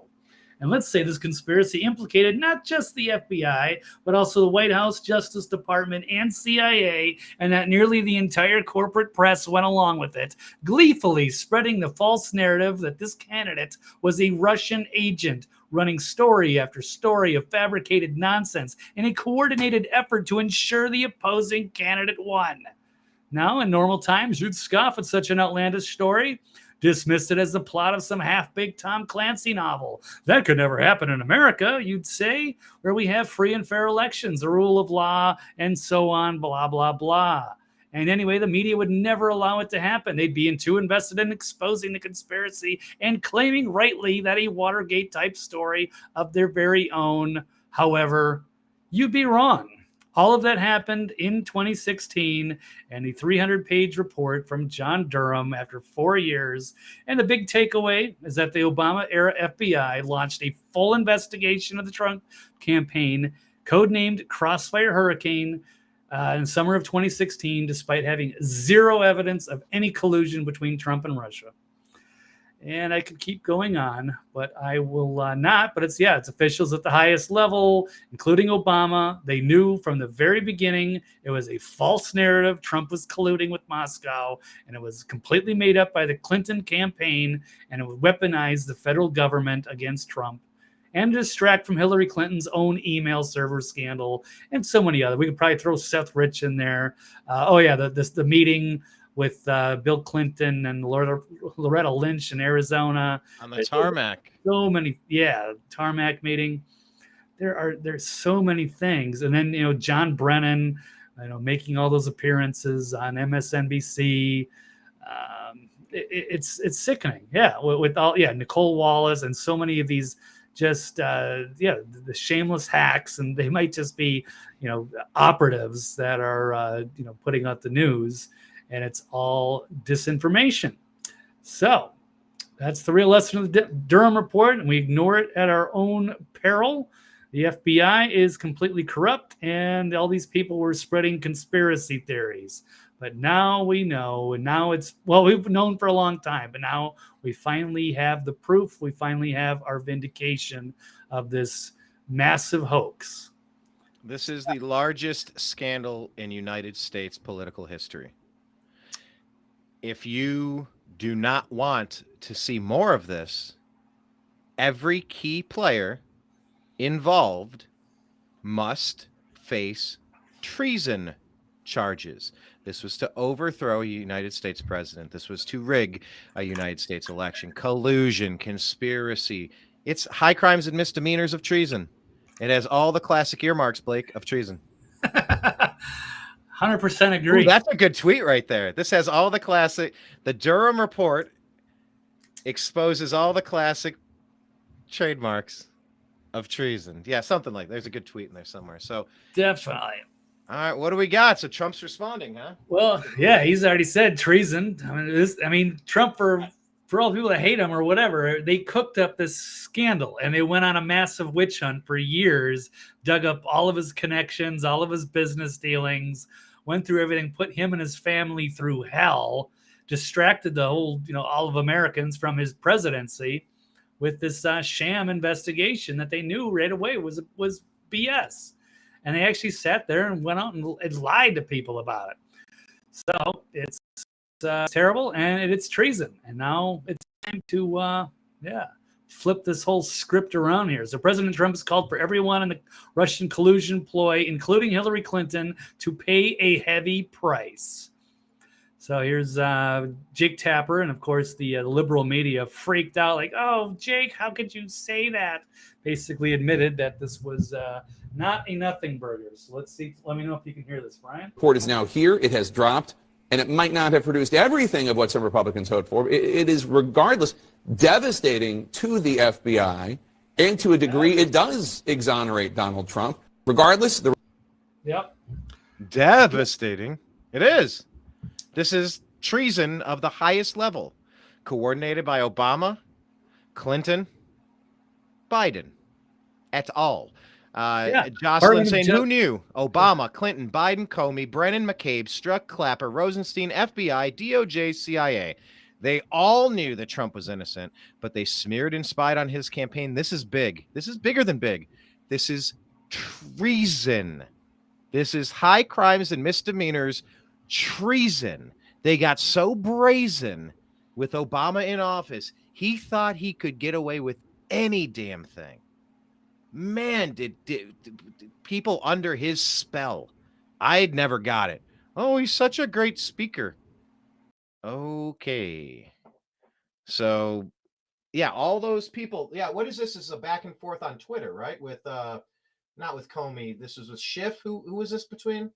And let's say this conspiracy implicated not just the FBI, but also the White House, Justice Department, and CIA, and that nearly the entire corporate press went along with it, gleefully spreading the false narrative that this candidate was a Russian agent, running story after story of fabricated nonsense in a coordinated effort to ensure the opposing candidate won. Now, in normal times, you'd scoff at such an outlandish story, dismissed it as the plot of some half-baked Tom Clancy novel. That could never happen in America, you'd say, where we have free and fair elections, the rule of law, and so on, blah, blah, blah. And anyway, the media would never allow it to happen. They'd be too invested in exposing the conspiracy and claiming rightly that a Watergate-type story of their very own. However, you'd be wrong. All of that happened in 2016, and the 300-page report from John Durham after 4 years. And the big takeaway is that the Obama-era FBI launched a full investigation of the Trump campaign, codenamed Crossfire Hurricane, in summer of 2016, despite having zero evidence of any collusion between Trump and Russia. And I could keep going on, but I will not. But it's officials at the highest level, including Obama. They knew from the very beginning it was a false narrative. Trump was colluding with Moscow, and it was completely made up by the Clinton campaign, and it would weaponize the federal government against Trump and distract from Hillary Clinton's own email server scandal and so many other. We could probably throw Seth Rich in there. The meeting with Bill Clinton and Loretta Lynch in Arizona. On the tarmac. So many, tarmac meeting. There's so many things. And then, John Brennan, making all those appearances on MSNBC. It's sickening. Yeah, with all, Nicole Wallace and so many of these just, the shameless hacks. And they might just be, operatives that are, putting out the news. And it's all disinformation. So that's the real lesson of the Durham report, and we ignore it at our own peril. The FBI is completely corrupt, and all these people were spreading conspiracy theories. But now we know, and now we've known for a long time, but now we finally have the proof. We finally have our vindication of this massive hoax. This is the largest scandal in United States political history. If you do not want to see more of this, every key player involved must face treason charges. This was to overthrow a United States president. This was to rig a United States election. Collusion, conspiracy. It's high crimes and misdemeanors of treason. It has all the classic earmarks, Blake, of treason. 100% agree. Ooh, that's a good tweet right there. This has all the classic. The Durham report exposes all the classic trademarks of treason. Yeah, something like that. There's a good tweet in there somewhere. So definitely. All right, what do we got? So Trump's responding, huh? Well, yeah, he's already said treason. Trump, for all the people that hate him or whatever, they cooked up this scandal and they went on a massive witch hunt for years, dug up all of his connections, all of his business dealings, went through everything, put him and his family through hell, distracted the whole, all of Americans from his presidency with this sham investigation that they knew right away was BS. And they actually sat there and went out and lied to people about it. So it's terrible, and it's treason. And now it's time to, flip this whole script around here. So President Trump has called for everyone in the Russian collusion ploy, including Hillary Clinton, to pay a heavy price. So here's Jake Tapper, and of course the liberal media freaked out, like, "Oh, Jake, how could you say that?" Basically admitted that this was not a nothing burger. So let's see. Let me know if you can hear this, Brian. Report is now here. It has dropped, and it might not have produced everything of what some Republicans hoped for. It is, regardless, devastating to the FBI, and to a degree, it does exonerate Donald Trump. Regardless, devastating. It is. This is treason of the highest level, coordinated by Obama, Clinton, Biden, et al. Jocelyn saying, who knew? Obama, Clinton, Biden, Comey, Brennan, McCabe, Strzok, Clapper, Rosenstein, FBI, DOJ, CIA. They all knew that Trump was innocent, but they smeared and spied on his campaign. This is big. This is bigger than big. This is treason. This is high crimes and misdemeanors treason. They got so brazen with Obama in office, he thought he could get away with any damn thing. Man, did people under his spell. I'd never got it. Oh, he's such a great speaker. Okay. So, yeah, all those people. Yeah, what is this? This is a back and forth on Twitter, right? With not with Comey. This was with Schiff. Who was this between?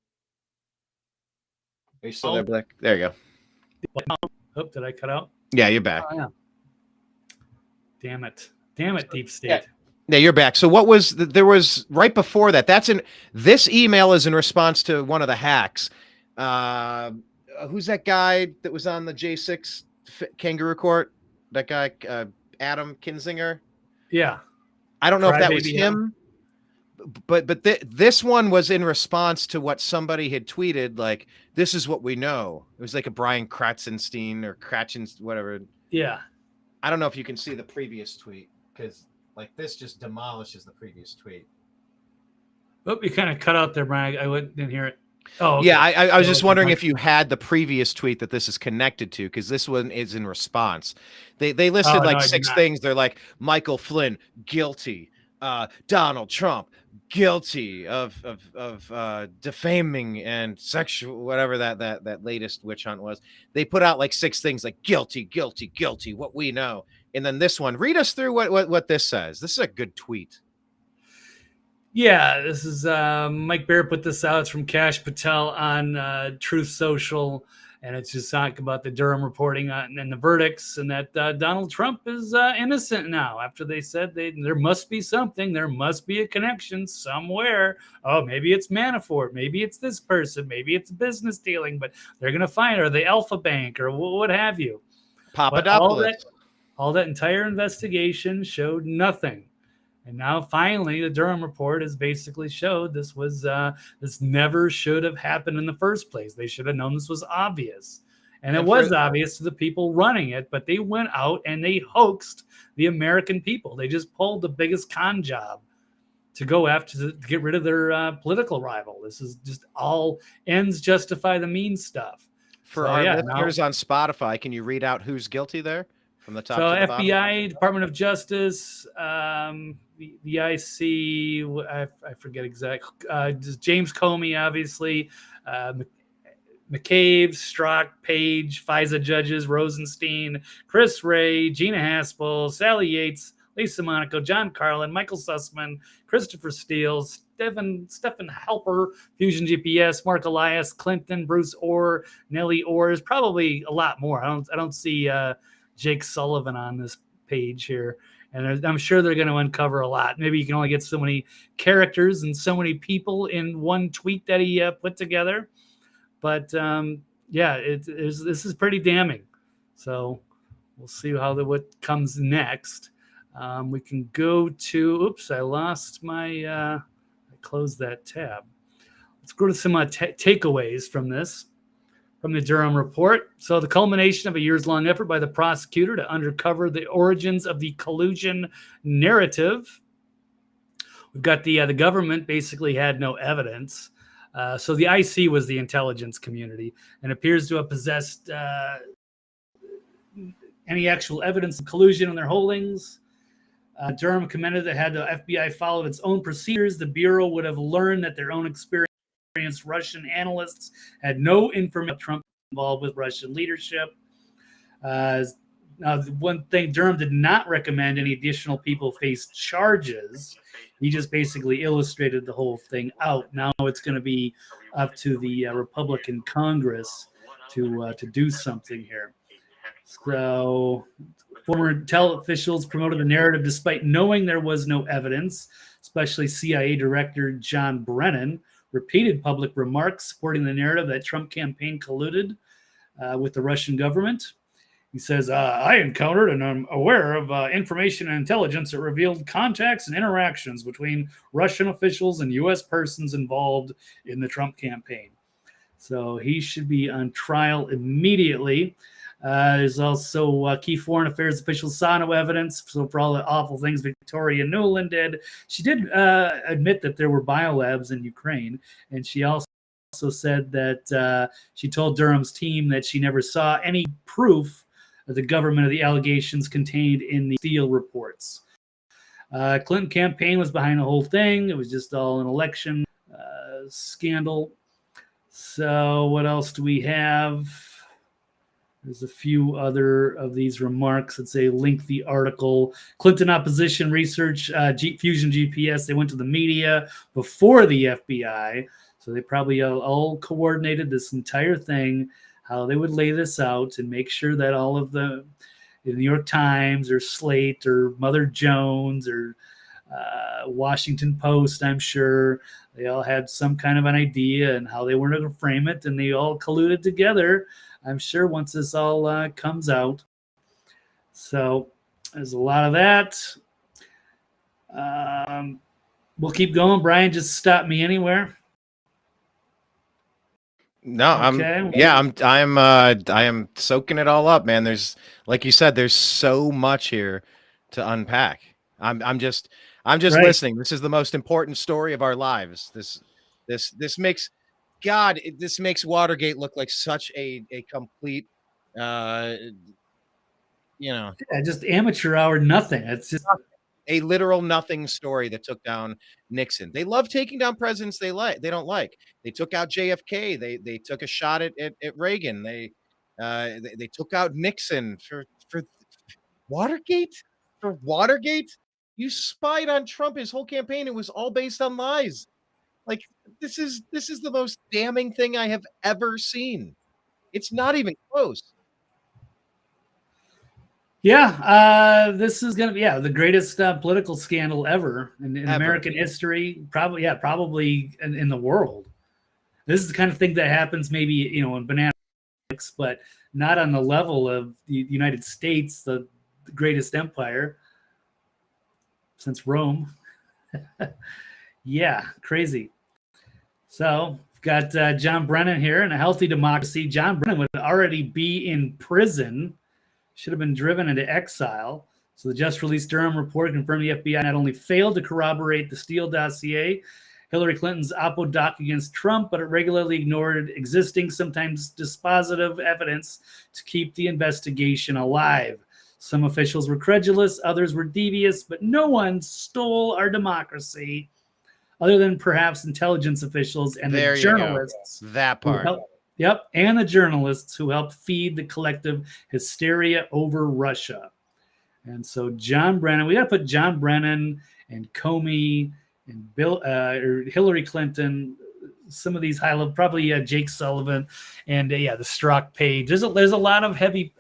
Are you still there, Black? There you go. Oh, did I cut out? Yeah, you're back. Oh, yeah. Damn it, Deep State. Yeah, you're back. So what was there was right before that? This email is in response to one of the hacks. Who's that guy that was on the J6 Kangaroo Court? That guy, Adam Kinzinger. Yeah. I don't know if that was him, but this one was in response to what somebody had tweeted. Like, this is what we know. It was like a Brian Kratzenstein or Kratchen, whatever. Yeah. I don't know if you can see the previous tweet because like this just demolishes the previous tweet. Oh, you kind of cut out there, Brian. I didn't hear it. Oh, okay. Yeah. I was just wondering if you had the previous tweet that this is connected to, because this one is in response. They listed six things. They're like Michael Flynn guilty, Donald Trump guilty of defaming and sexual whatever that latest witch hunt was. They put out like 6 things like guilty, what we know. And then this one, read us through what this says. This is a good tweet. Yeah, this is Mike Bear put this out. It's from Kash Patel on Truth Social, and it's just talking about the Durham reporting and the verdicts, and that Donald Trump is innocent now after they said there must be something, there must be a connection somewhere. Oh, maybe it's Manafort, maybe it's this person, maybe it's business dealing, but they're going to find her, the Alpha Bank or what have you. Papadopoulos. All that entire investigation showed nothing. And now finally the Durham report has basically showed this never should have happened in the first place. They should have known this was obvious. And it was obvious to the people running it, but they went out and they hoaxed the American people. They just pulled the biggest con job to go after to get rid of their political rival. This is just all ends justify the means stuff. For our listeners on Spotify, can you read out who's guilty there from the top? So to the FBI, bottom? Department of Justice, the IC, I forget exactly. James Comey, obviously, McCabe, Strzok, Page, FISA judges, Rosenstein, Chris Wray, Gina Haspel, Sally Yates, Lisa Monaco, John Carlin, Michael Sussman, Christopher Steele, Stephen Halper, Fusion GPS, Mark Elias, Clinton, Bruce Orr, Nellie Orr. There's probably a lot more. I don't see Jake Sullivan on this page here. And I'm sure they're going to uncover a lot. Maybe you can only get so many characters and so many people in one tweet that he put together. But this is pretty damning. So we'll see what comes next. We can go to, oops, I lost my, I closed that tab. Let's go to some takeaways from this. from the Durham report. So the culmination of a years-long effort by the prosecutor to uncover the origins of the collusion narrative. We've got the government basically had no evidence. So the IC was the intelligence community and appears to have possessed any actual evidence of collusion in their holdings. Durham commented that had the FBI followed its own procedures, the Bureau would have learned that their own experienced Russian analysts had no information about Trump involved with Russian leadership. Now, one thing, Durham did not recommend any additional people face charges. He just basically illustrated the whole thing out. Now it's going to be up to the Republican Congress to do something here. So former intel officials promoted the narrative despite knowing there was no evidence, especially CIA Director John Brennan repeated public remarks supporting the narrative that Trump campaign colluded with the Russian government. He says, I encountered and I'm aware of information and intelligence that revealed contacts and interactions between Russian officials and U.S. persons involved in the Trump campaign. So he should be on trial immediately. There's also key foreign affairs officials saw no evidence. So for all the awful things Victoria Nuland did, she did admit that there were biolabs in Ukraine. And she also said that she told Durham's team that she never saw any proof of the government of the allegations contained in the Steele reports. Clinton campaign was behind the whole thing. It was just all an election scandal. So what else do we have? There's a few other of these remarks. It's a lengthy article. Clinton opposition research, Fusion GPS. They went to the media before the FBI. So they probably all coordinated this entire thing, how they would lay this out and make sure that all of the New York Times or Slate or Mother Jones or Washington Post, I'm sure, they all had some kind of an idea and how they were going to frame it, and they all colluded together, I'm sure, once this all comes out. So there's a lot of that. We'll keep going. Brian, just stop me anywhere. No, Okay. I am soaking it all up, man. There's, like you said, there's so much here to unpack. I'm just right. Listening. This is the most important story of our lives. This makes this makes Watergate look like such a complete just amateur hour nothing. It's just a literal nothing story that took down Nixon. They love taking down presidents they don't like. They took out JFK. They took a shot at Reagan. They took out Nixon for Watergate. For Watergate, you spied on Trump his whole campaign. It was all based on lies. Like, this is the most damning thing I have ever seen. It's not even close. Yeah, this is going to be the greatest political scandal ever in American history, probably in the world. This is the kind of thing that happens maybe, in bananas, but not on the level of the United States, the greatest empire since Rome. Yeah, crazy. So we've got John Brennan here. In a healthy democracy, John Brennan would already be in prison. Should have been driven into exile. So the just-released Durham report confirmed the FBI not only failed to corroborate the Steele dossier, Hillary Clinton's oppo doc against Trump, but it regularly ignored existing, sometimes dispositive evidence to keep the investigation alive. Some officials were credulous, others were devious, but no one stole our democracy other than perhaps intelligence officials and the journalists. That part. Yep, and the journalists who helped feed the collective hysteria over Russia. And so John Brennan, we got to put John Brennan and Comey and Hillary Clinton, some of these high-level, probably Jake Sullivan, and the Strzok page. There's a lot of heavy,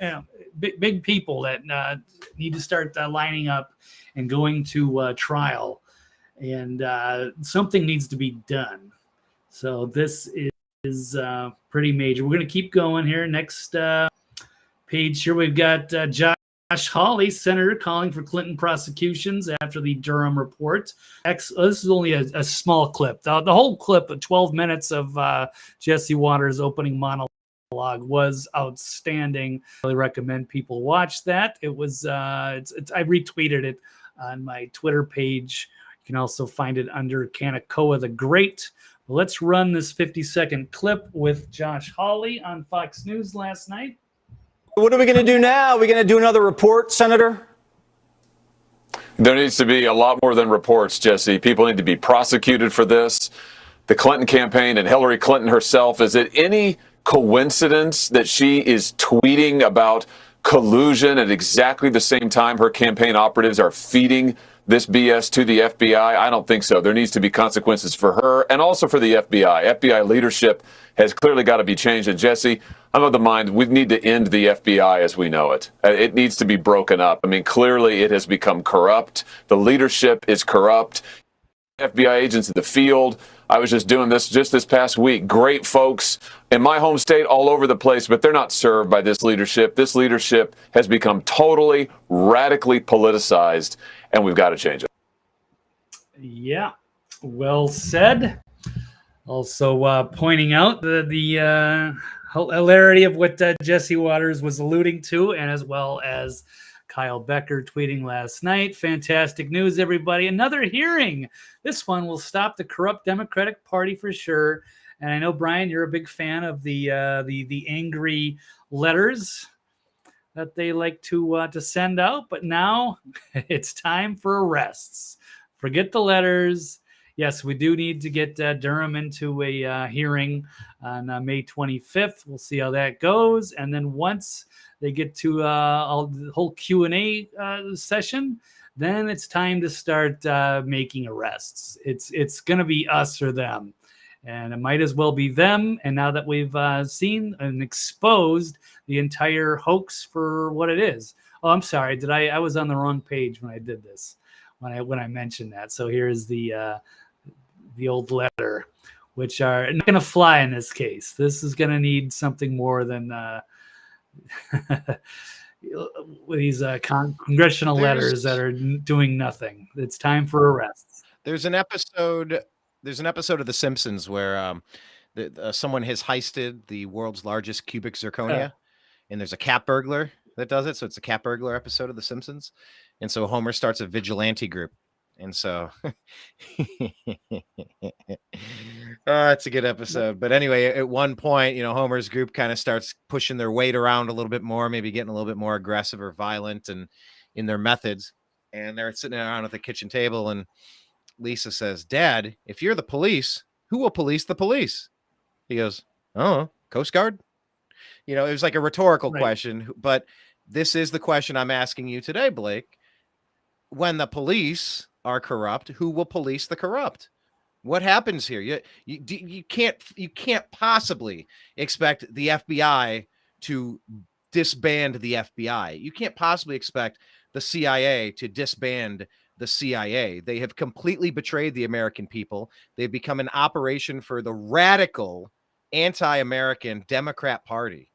big people that need to start lining up and going to trial, and something needs to be done. So this is pretty major. We're going to keep going here. Next page here, we've got Josh Hawley, senator, calling for Clinton prosecutions after the Durham report. This is only a small clip. The whole clip of 12 minutes of Jesse Waters' opening monologue was outstanding. I really recommend people watch that. It was I retweeted it on my Twitter page. You can also find it under Kanakoa the Great. Let's run this 50-second clip with Josh Hawley on Fox News last night. What are we going to do now? Are we going to do another report, Senator? There needs to be a lot more than reports, Jesse. People need to be prosecuted for this. The Clinton campaign and Hillary Clinton herself, is it any coincidence that she is tweeting about collusion at exactly the same time her campaign operatives are feeding this BS to the FBI? I don't think so. There needs to be consequences for her and also for the FBI. FBI leadership has clearly got to be changed. And Jesse, I'm of the mind we need to end the FBI as we know it. It needs to be broken up. I mean, clearly it has become corrupt. The leadership is corrupt. FBI agents in the field. I was just doing this just this past week. Great folks in my home state all over the place, but they're not served by this leadership. This leadership has become totally, radically politicized, and we've got to change it. Yeah, well said. Also pointing out the hilarity of what Jesse Waters was alluding to, and as well as Kyle Becker tweeting last night. Fantastic news, everybody. Another hearing. This one will stop the corrupt Democratic Party for sure. And I know, Brian, you're a big fan of the angry letters that they like to send out. But now it's time for arrests. Forget the letters. Yes, we do need to get Durham into a hearing on May 25th. We'll see how that goes. And then once they get to the whole Q&A session, then it's time to start making arrests. It's going to be us or them. And it might as well be them. And now that we've seen and exposed the entire hoax for what it is. Oh, I'm sorry. I was on the wrong page when I did this, when I mentioned that. So here's the old letter, which are not going to fly in this case. This is going to need something more than these congressional letters that are doing nothing. It's time for arrests. There's an episode of The Simpsons where someone has heisted the world's largest cubic zirconia, and there's a cat burglar that does it. So it's a cat burglar episode of The Simpsons. And so Homer starts a vigilante group. And so it's a good episode. But anyway, at one point, Homer's group kind of starts pushing their weight around a little bit more, maybe getting a little bit more aggressive or violent and in their methods. And they're sitting around at the kitchen table, and Lisa says, "Dad, if you're the police, who will police the police?" He goes, "Oh, Coast Guard." It was like a rhetorical question, but this is the question I'm asking you today, Blake. When the police are corrupt, who will police the corrupt? What happens here? You can't possibly expect the FBI to disband the FBI. You can't possibly expect the CIA to disband the CIA. They have completely betrayed the American people. They've become an operation for the radical anti-American Democrat Party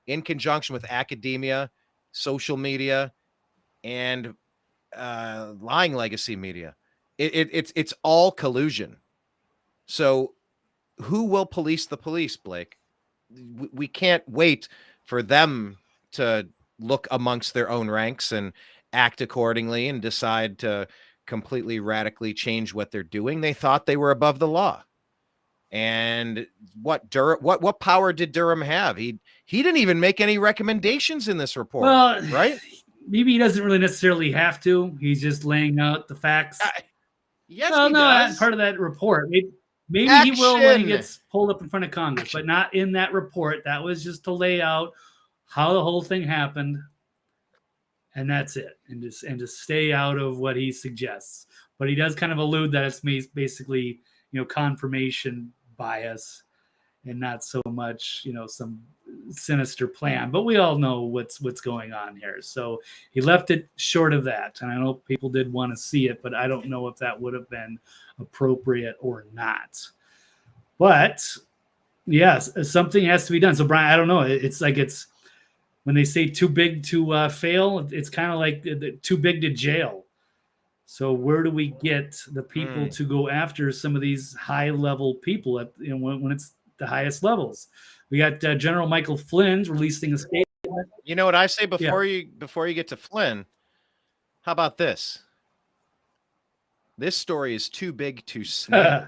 in conjunction with academia, social media, and lying legacy media. It's all collusion. So who will police the police, Blake? We can't wait for them to look amongst their own ranks and act accordingly and decide to completely radically change what they're doing. They thought they were above the law. And what power did Durham have? He didn't even make any recommendations in this report, right? Maybe he doesn't really necessarily have to. He's just laying out the facts. Yes, well, he no, does. that's part of that report. Maybe he will when he gets pulled up in front of Congress, but not in that report. That was just to lay out how the whole thing happened, and that's it. And just stay out of what he suggests. But he does kind of allude that it's basically confirmation bias and not so much some sinister plan. But we all know what's going on here. So he left it short of that. And I know people did want to see it, but I don't know if that would have been appropriate or not. But yes, something has to be done. So Brian, I don't know. It's when they say too big to fail, it's kind of like too big to jail. So where do we get the people to go after some of these high level people when it's the highest levels. We got General Michael Flynn releasing a statement. You know what I say before you get to Flynn? How about this? This story is too big to snail.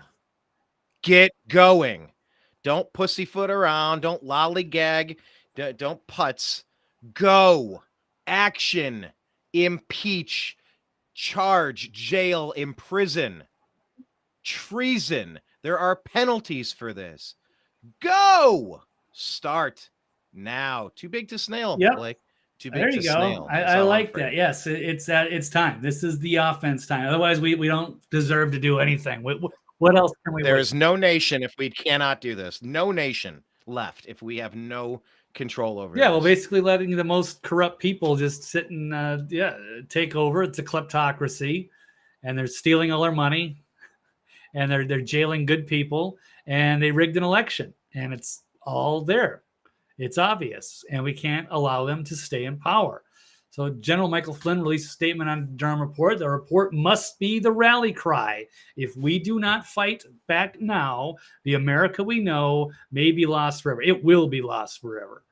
Get going. Don't pussyfoot around. Don't lollygag. Don't putz. Go. Action. Impeach. Charge. Jail. Imprison. Treason. There are penalties for this. Go. Start now. Too big to snail, Blake. Too big to snail. I like that. Yes, it's time. This is the offense time. Otherwise, we don't deserve to do anything. What else can we? There is no nation if we cannot do this. No nation left if we have no control over. Yeah, well, basically letting the most corrupt people just sit and take over. It's a kleptocracy, and they're stealing all our money, and they're jailing good people, and they rigged an election, and it's all there. It's obvious, and we can't allow them to stay in power. So General Michael Flynn released a statement on the Durham report. The report must be the rally cry. If we do not fight back now, the America we know may be lost forever. It will be lost forever.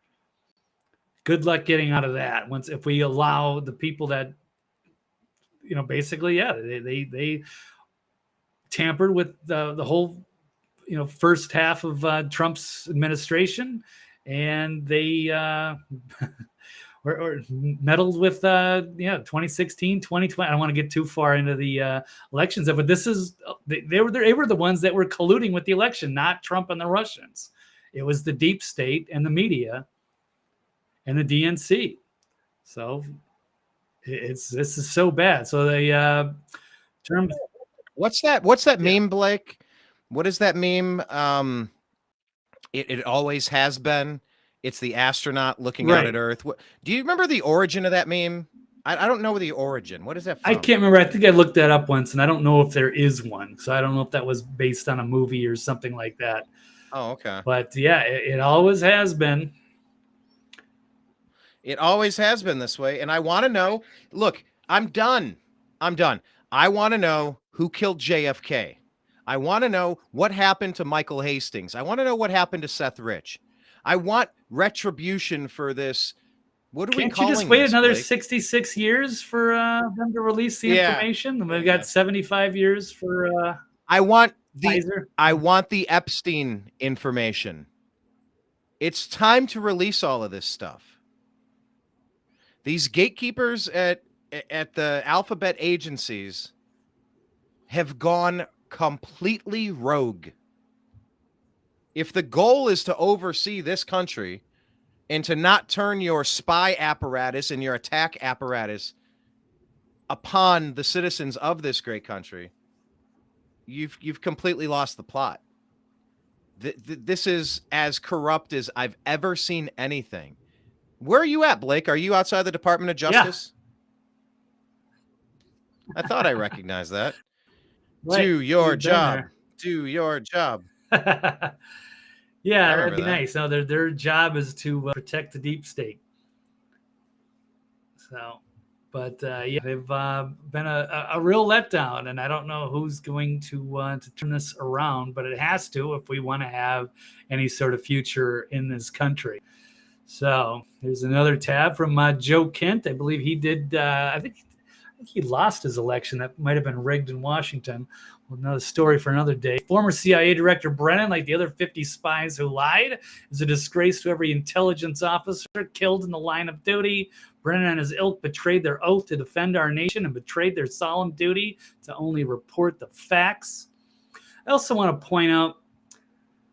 Good luck getting out of that. If we allow the people that, basically, they tampered with the whole, first half of Trump's administration. And they or meddled with 2016, 2020. I don't want to get too far into the elections, but this is they were the ones that were colluding with the election, not Trump and the Russians. It was the deep state and the media and the DNC. So this is so bad. So they term. What's that meme, Blake? What is that meme? It always has been. It's the astronaut looking out at Earth. Do you remember the origin of that meme? I don't know the origin. What is that from? I can't remember. I think I looked that up once, and I don't know if there is one. So I don't know if that was based on a movie or something like that. Oh, okay. But yeah, it always has been. It always has been this way. And I want to know, look, I'm done. I want to know who killed JFK. I want to know what happened to Michael Hastings. I want to know what happened to Seth Rich. I want retribution for this. What are we calling this? Can't you just wait another 66 years for them to release the information? We've got 75 years for I want Pfizer. I want the Epstein information. It's time to release all of this stuff. These gatekeepers at the alphabet agencies have gone completely rogue. If the goal is to oversee this country and to not turn your spy apparatus and your attack apparatus upon the citizens of this great country, you've completely lost the plot. This is as corrupt as I've ever seen anything. Where are you at, Blake? Are you outside the Department of Justice? Yeah. I thought I recognized that. Do your job. Do your job. Yeah, that'd be nice. No, their job is to protect the deep state. So, but they've been a real letdown, and I don't know who's going to turn this around, but it has to if we want to have any sort of future in this country. So there's another tab from Joe Kent. I believe he did. I think he lost his election. That might have been rigged in Washington. Well, another story for another day. Former CIA Director Brennan, like the other 50 spies who lied, is a disgrace to every intelligence officer killed in the line of duty. Brennan and his ilk betrayed their oath to defend our nation and betrayed their solemn duty to only report the facts. I also want to point out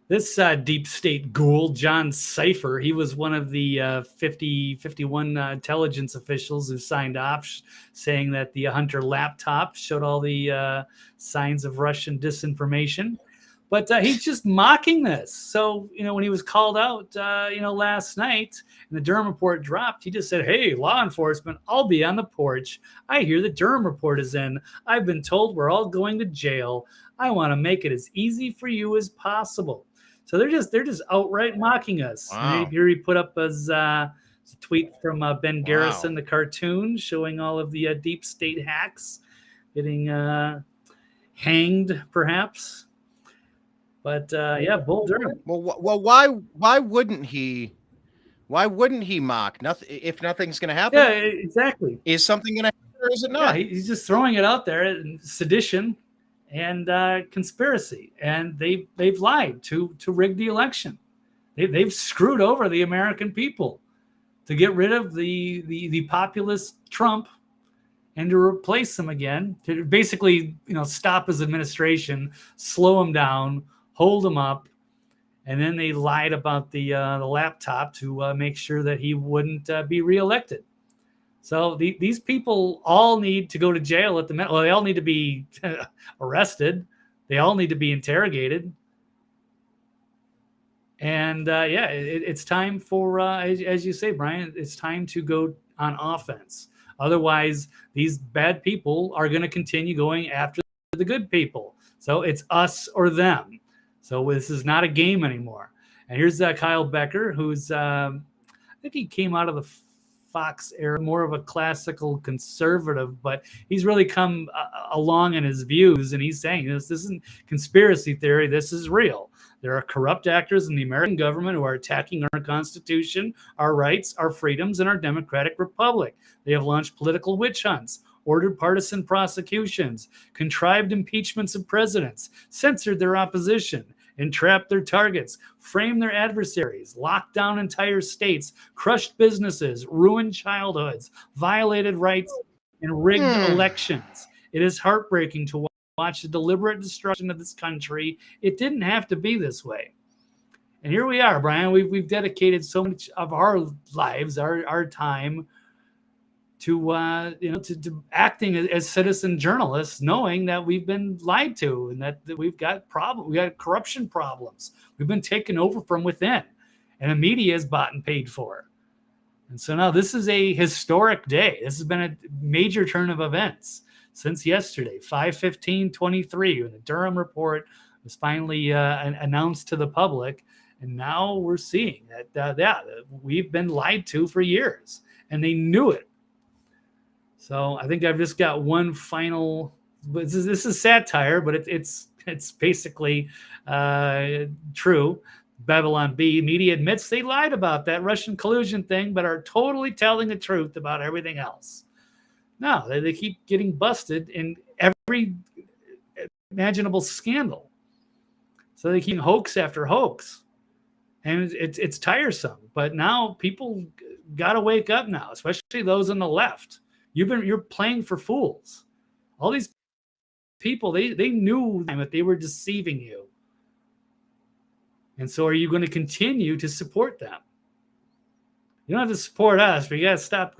this deep state ghoul, John Cipher, he was one of the 51 intelligence officials who signed off saying that the Hunter laptop showed all the signs of Russian disinformation. But he's just mocking this. So, when he was called out, last night and the Durham report dropped, he just said, "Hey, law enforcement, I'll be on the porch. I hear the Durham report is in. I've been told we're all going to jail. I want to make it as easy for you as possible." So they're just outright mocking us. Wow. Here he put up his a tweet from Ben Garrison, the cartoon, showing all of the deep state hacks getting hanged, perhaps. But yeah, Bull Durham. Well, why wouldn't he? Why wouldn't he mock nothing if nothing's going to happen? Yeah, exactly. Is something going to happen or is it Yeah, not? he's just throwing it out there, sedition and conspiracy, and they've lied to rig the election. They've screwed over the American people to get rid of the populist Trump and to replace him again, to basically stop his administration, slow him down, hold him up. And then they lied about the laptop to make sure that he wouldn't be reelected. So these people all need to go to jail at the minute. Well, they all need to be arrested. They all need to be interrogated. And yeah, it's time for, as you say, Brian, it's time to go on offense. Otherwise, these bad people are going to continue going after the good people. So it's us or them. So this is not a game anymore. And here's Kyle Becker, who's, I think he came out of the Fox era, more of a classical conservative, but he's really come along in his views. And he's saying this isn't conspiracy theory. This is real. There are corrupt actors in the American government who are attacking our Constitution, our rights, our freedoms, and our democratic republic. They have launched political witch hunts, ordered partisan prosecutions, contrived impeachments of presidents, censored their opposition, entrapped their targets, framed their adversaries, locked down entire states, crushed businesses, ruined childhoods, violated rights, and rigged elections. It is heartbreaking to watch the deliberate destruction of this country. It didn't have to be this way. And here we are, Brian. We've dedicated so much of our lives, our time, to acting as citizen journalists, knowing that we've been lied to and that we've got we got corruption problems. We've been taken over from within, and the media is bought and paid for. And so now this is a historic day. This has been a major turn of events since yesterday, 5/15/23, when the Durham report was finally announced to the public. And now we're seeing that we've been lied to for years, and they knew it. So I think I've just got one final. This is satire, but it's basically true. Babylon Bee media admits they lied about that Russian collusion thing, but are totally telling the truth about everything else. No, they keep getting busted in every imaginable scandal. So they keep hoax after hoax, and it's tiresome. But now people got to wake up now, especially those on the left. You're playing for fools. All these people, they knew that they were deceiving you. And so are you going to continue to support them? You don't have to support us, but you got to stop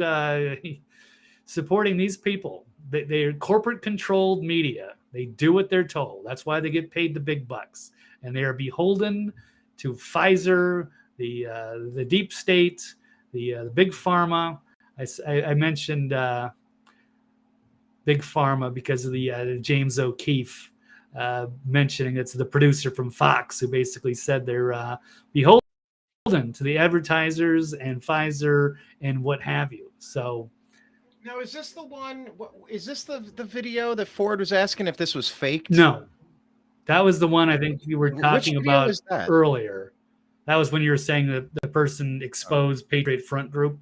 supporting these people. They're corporate-controlled media. They do what they're told. That's why they get paid the big bucks. And they are beholden to Pfizer, the deep state, the big pharma. I mentioned Big Pharma because of the James O'Keefe mentioning it's the producer from Fox who basically said they're beholden to the advertisers and Pfizer and what have you. So now, is this the one? Is this the video that Ford was asking if this was faked? No, that was the one I think you were talking about earlier. That was when you were saying that the person exposed Patriot Front Group.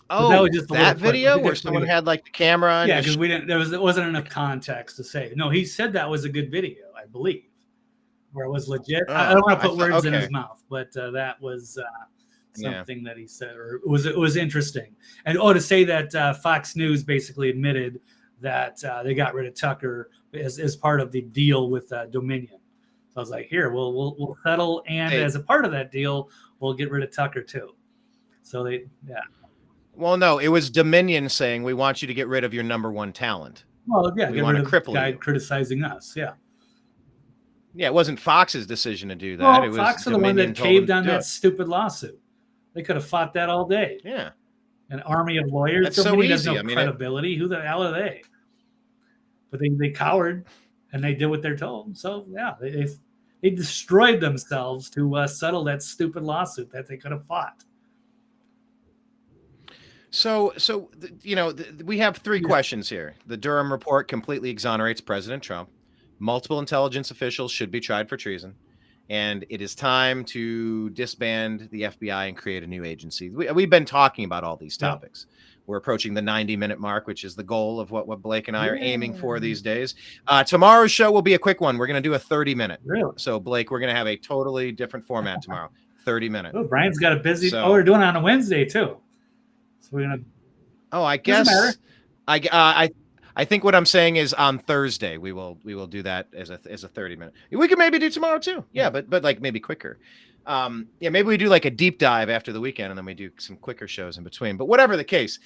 Oh, that was just that video where someone had like the camera on. Yeah, because we didn't. There wasn't enough context to say. No, he said that was a good video, I believe, where it was legit. I don't want to put words in his mouth, but that was something that he said, or it was interesting. And to say that Fox News basically admitted that they got rid of Tucker as part of the deal with Dominion. So I was like, here, we'll settle, and as a part of that deal, we'll get rid of Tucker too. So yeah. Well, no, it was Dominion saying we want you to get rid of your number one talent. Well, yeah, we want to cripple guy you. Criticizing us, yeah. Yeah, it wasn't Fox's decision to do that. Well, it was Fox are the one that caved on that stupid lawsuit. They could have fought that all day. Yeah. An army of lawyers. That's so easy. Has no credibility. Who the hell are they? But they cowered, and they did what they're told. So, yeah, they destroyed themselves to settle that stupid lawsuit that they could have fought. So we have three questions here. The Durham report completely exonerates President Trump. multiple intelligence officials should be tried for treason. And it is time to disband the FBI and create a new agency. We've been talking about all these topics. We're approaching the 90-minute mark, which is the goal of what Blake and I are aiming for these days. Tomorrow's show will be a quick one. We're going to do a 30-minute. Really? So, Blake, we're going to have a totally different format tomorrow. 30-minute. Oh, Brian's got a busy. So, we're doing it on a Wednesday too. So we're gonna. Oh, I guess. I think what I'm saying is on Thursday we will do that as a 30-minute. We could maybe do tomorrow too. Yeah, but like maybe quicker. Maybe we do like a deep dive after the weekend and then we do some quicker shows in between. But whatever the case,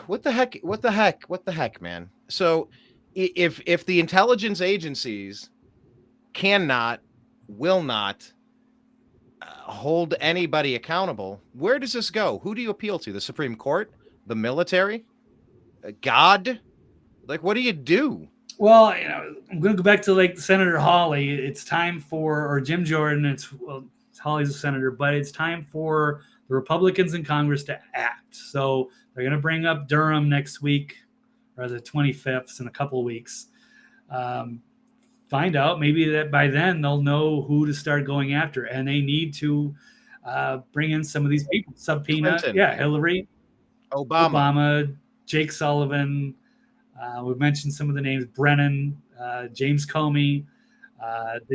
what the heck, man. So if the intelligence agencies will not hold anybody accountable, where does this go? Who do you appeal to? The Supreme Court? The military? God? Like, what do you do? Well, I'm going to go back to like Senator Hawley. It's time or Jim Jordan. Hawley's a senator, but it's time for the Republicans in Congress to act. So they're going to bring up Durham next week, or the 25th, in a couple of weeks. Find out maybe that by then they'll know who to start going after, and they need to bring in some of these people. Subpoena, Clinton. Hillary, Obama, Jake Sullivan. We've mentioned some of the names: Brennan, James Comey.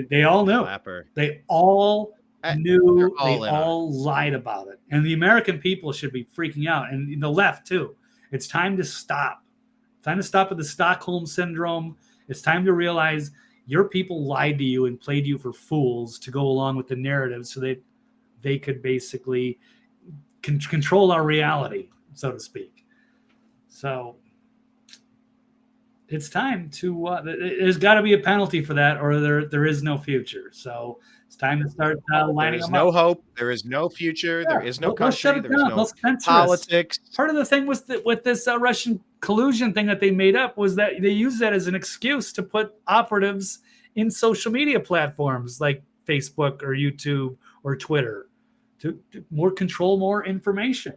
They all knew. They all knew. They all lied about it, and the American people should be freaking out, and the left too. It's time to stop. Time to stop with the Stockholm syndrome. It's time to realize your people lied to you and played you for fools to go along with the narrative so that they could basically control our reality, so to speak. So it's time to, there's got to be a penalty for that, or there is no future. So it's time to start lining them up. There is no hope. There is no future. There is no country. There is no politics. Part of the thing was that with this Russian collusion thing that they made up was that they used that as an excuse to put operatives in social media platforms like Facebook or YouTube or Twitter to more control more information.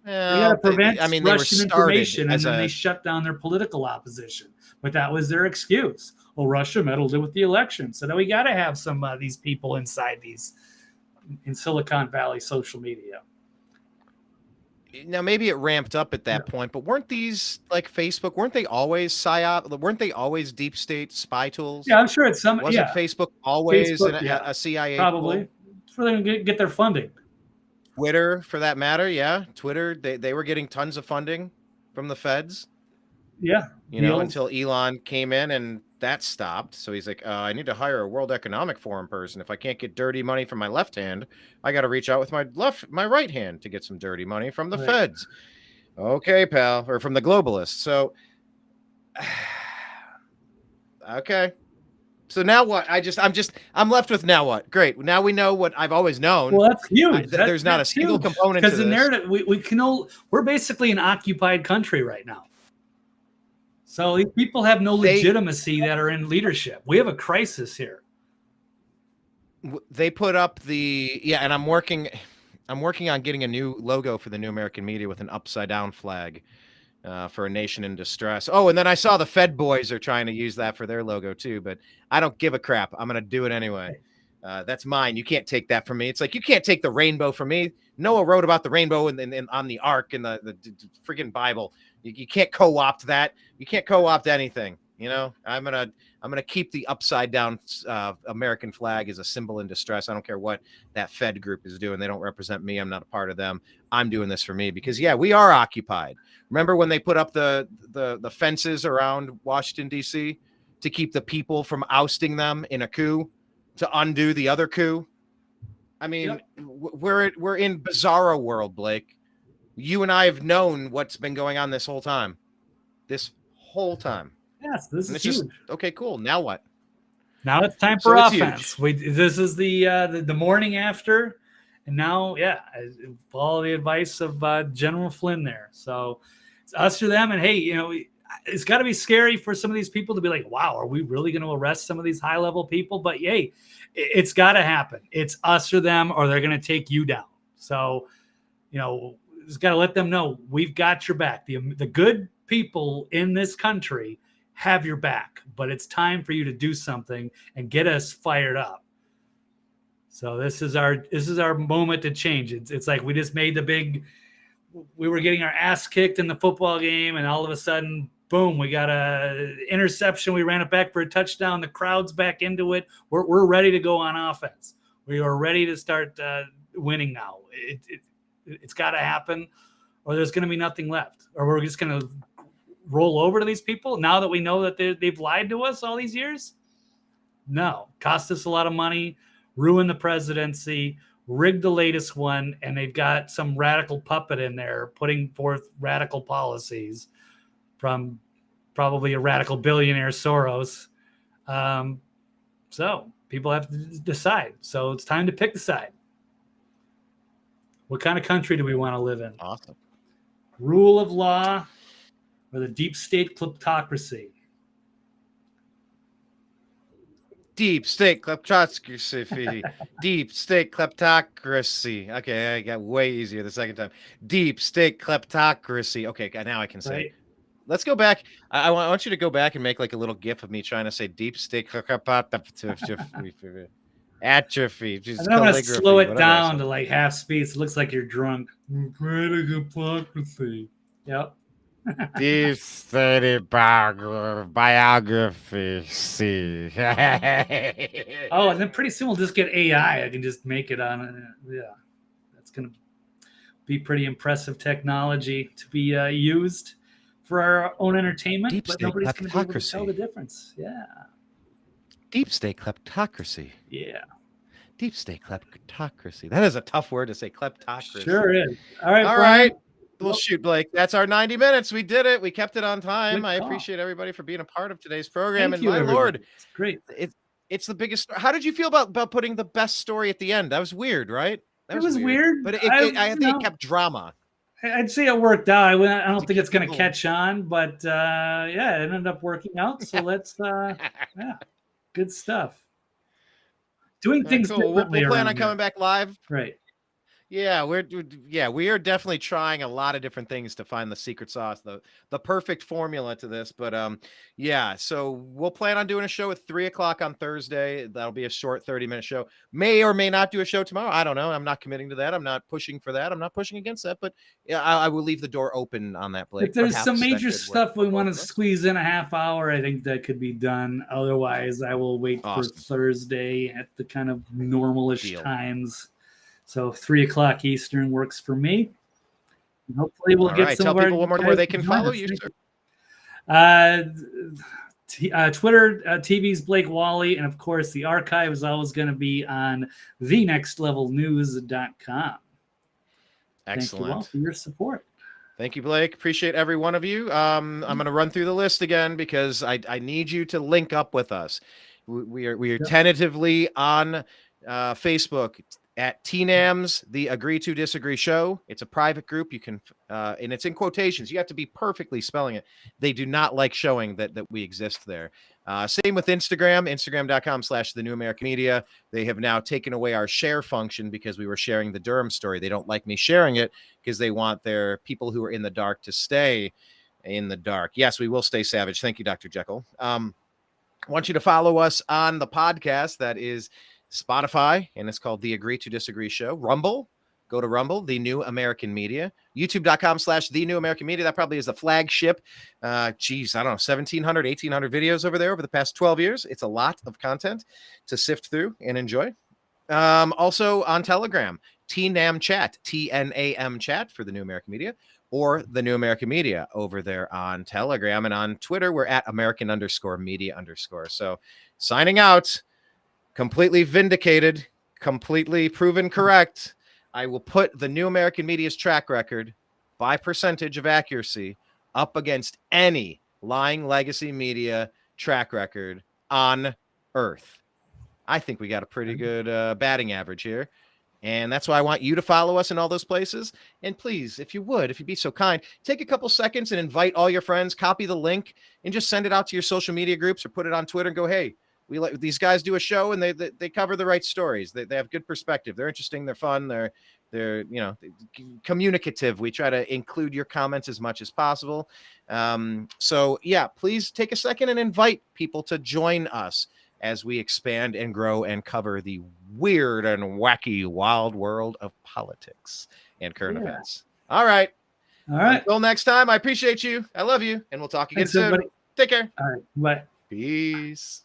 They got to prevent Russian information, and then they shut down their political opposition. But that was their excuse. Well, Russia meddled with the election, so now we got to have some of these people inside in Silicon Valley social media. Now, maybe it ramped up at that point, but weren't these like Facebook? Weren't they always PSYOP? Weren't they always deep state spy tools? Yeah, I'm sure it's some. Wasn't Facebook always a CIA? Probably. It's for them to get their funding. Twitter, for that matter, yeah. Twitter, they were getting tons of funding from the feds. Yeah. Until Elon came in and that stopped. So he's like, I need to hire a World Economic Forum person. If I can't get dirty money from my left hand, I got to reach out with my right hand to get some dirty money from the feds. Okay, pal, or from the globalists. So, okay. So now what? I'm left with now what? Great. Now we know what I've always known. Well, that's huge. There's not a single component to this. Because the narrative, we're basically an occupied country right now. So these people have no legitimacy that are in leadership. We have a crisis here. They put up and I'm working on getting a new logo for the New American Media with an upside down flag. For a nation in distress. Oh, and then I saw the Fed boys are trying to use that for their logo too, but I don't give a crap. I'm going to do it anyway. That's mine. You can't take that from me. It's like, you can't take the rainbow from me. Noah wrote about the rainbow and on the ark in the freaking Bible. You can't co-opt that. You can't co-opt anything. I'm gonna keep the upside down American flag as a symbol in distress. I don't care what that Fed group is doing. They don't represent me. I'm not a part of them. I'm doing this for me because we are occupied. Remember when they put up the fences around Washington D.C. to keep the people from ousting them in a coup to undo the other coup? I mean, we're in bizarro world, Blake. You and I have known what's been going on this whole time. This whole time. Yes, this is huge. Okay, cool. Now what? Now it's time for offense. This is the morning after, and now, follow the advice of General Flynn there. So it's us or them, and hey, it's got to be scary for some of these people to be like, wow, are we really going to arrest some of these high-level people? But yay, it's got to happen. It's us or them, or they're going to take you down. So, just got to let them know we've got your back. The good people in this country have your back, but it's time for you to do something and get us fired up. So this is our moment to change. It's like we just made we were getting our ass kicked in the football game, and all of a sudden, boom, we got a interception. We ran it back for a touchdown. The crowd's back into it. We're ready to go on offense. We are ready to start winning now. It's got to happen, or there's going to be nothing left, or we're just going to roll over to these people now that we know that they've lied to us all these years. No, cost us a lot of money, ruined the presidency, rigged the latest one, and they've got some radical puppet in there putting forth radical policies from probably a radical billionaire Soros. So people have to decide. So it's time to pick the side. What kind of country do we want to live in? Awesome. Rule of law or the deep state kleptocracy? Deep state kleptocracy. Deep state kleptocracy. Okay, I got way easier the second time. Deep state kleptocracy. Okay, now I can say Right. it. Let's go back. I want you to go back and make like a little gif of me trying to say deep state atrophy. Just And then I'm going to slow it whatever I down said. to like half speed. So it looks like you're drunk. Greater hypocrisy. Yep. Deep state biography. See. Oh, and then pretty soon we'll just get AI. I can just make it on. Yeah. That's going to be pretty impressive technology to be used for our own entertainment. Deep but state nobody's going to be able to kleptocracy. tell the difference. Yeah. Deep state kleptocracy. Yeah. Deep state kleptocracy. That is a tough word to say, kleptocracy. Sure is. All right. All Brian. right. Well, shoot, Blake. That's our 90 minutes. We did it. We kept it on time. Good I call. appreciate everybody for being a part of today's program. Thank And you, my everybody. Lord, It's great. it's the biggest. How did you feel about putting the best story at the end? That was weird, right? That It was weird. But I I think it kept drama. I'd say it worked out. I don't think it's going to people- catch on, but yeah, it ended up working out. So let's, yeah, good stuff. Doing things Cool. We'll differently plan around on here. coming back live. Right. Yeah, we are definitely trying a lot of different things to find the secret sauce, the perfect formula to this. But yeah, so we'll plan on doing a show at 3:00 on Thursday. That'll be a short 30-minute show. May or may not do a show tomorrow. I don't know. I'm not committing to that. I'm not pushing for that. I'm not pushing against that. But yeah, I will leave the door open on that, Blake. If there's Perhaps some that major could stuff work we want to for us. squeeze in a half hour, I think that could be done. Otherwise, I will wait Awesome. for Thursday at the kind of normalish Deal. times. So 3:00 Eastern works for me. And hopefully, we'll All get right, some tell of our people one more guys where they to can join follow us. you, Thank sir. Twitter, TV's Blake Walley, and of course, the archive is always going to be on thenextlevelnews.com. Thank you all Excellent. for your support. Thank you, Blake. Appreciate every one of you. I'm going to run through the list again because I need you to link up with us. We are tentatively on Facebook at TNAMS, the Agree to Disagree Show. It's a private group. You can, and it's in quotations. You have to be perfectly spelling it. They do not like showing that we exist there. Same with Instagram, instagram.com/thenewamericanmedia. They have now taken away our share function because we were sharing the Durham story. They don't like me sharing it because they want their people who are in the dark to stay in the dark. Yes, we will stay savage. Thank you, Dr. Jekyll. I want you to follow us on the podcast that is Spotify, and it's called The Agree to Disagree Show. Rumble, go to Rumble, The New American Media. YouTube.com/The New American Media. That probably is the flagship. I don't know, 1,700, 1,800 videos over there over the past 12 years. It's a lot of content to sift through and enjoy. Also on Telegram, TNAM Chat, TNAM Chat for The New American Media, or The New American Media over there on Telegram. And on Twitter, we're at American_media_. So signing out. Completely vindicated, completely proven correct. I will put the New American Media's track record by percentage of accuracy up against any lying legacy media track record on Earth. I think we got a pretty good batting average here. And that's why I want you to follow us in all those places. And please, if you'd be so kind, take a couple seconds and invite all your friends, copy the link, and just send it out to your social media groups or put it on Twitter and go, hey, we let these guys do a show, and they cover the right stories. They have good perspective. They're interesting. They're fun. They're communicative. We try to include your comments as much as possible. So yeah, please take a second and invite people to join us as we expand and grow and cover the weird and wacky wild world of politics and current events. All right. Until next time, I appreciate you. I love you. And we'll talk again soon. Everybody. Take care. All right. Bye. Peace.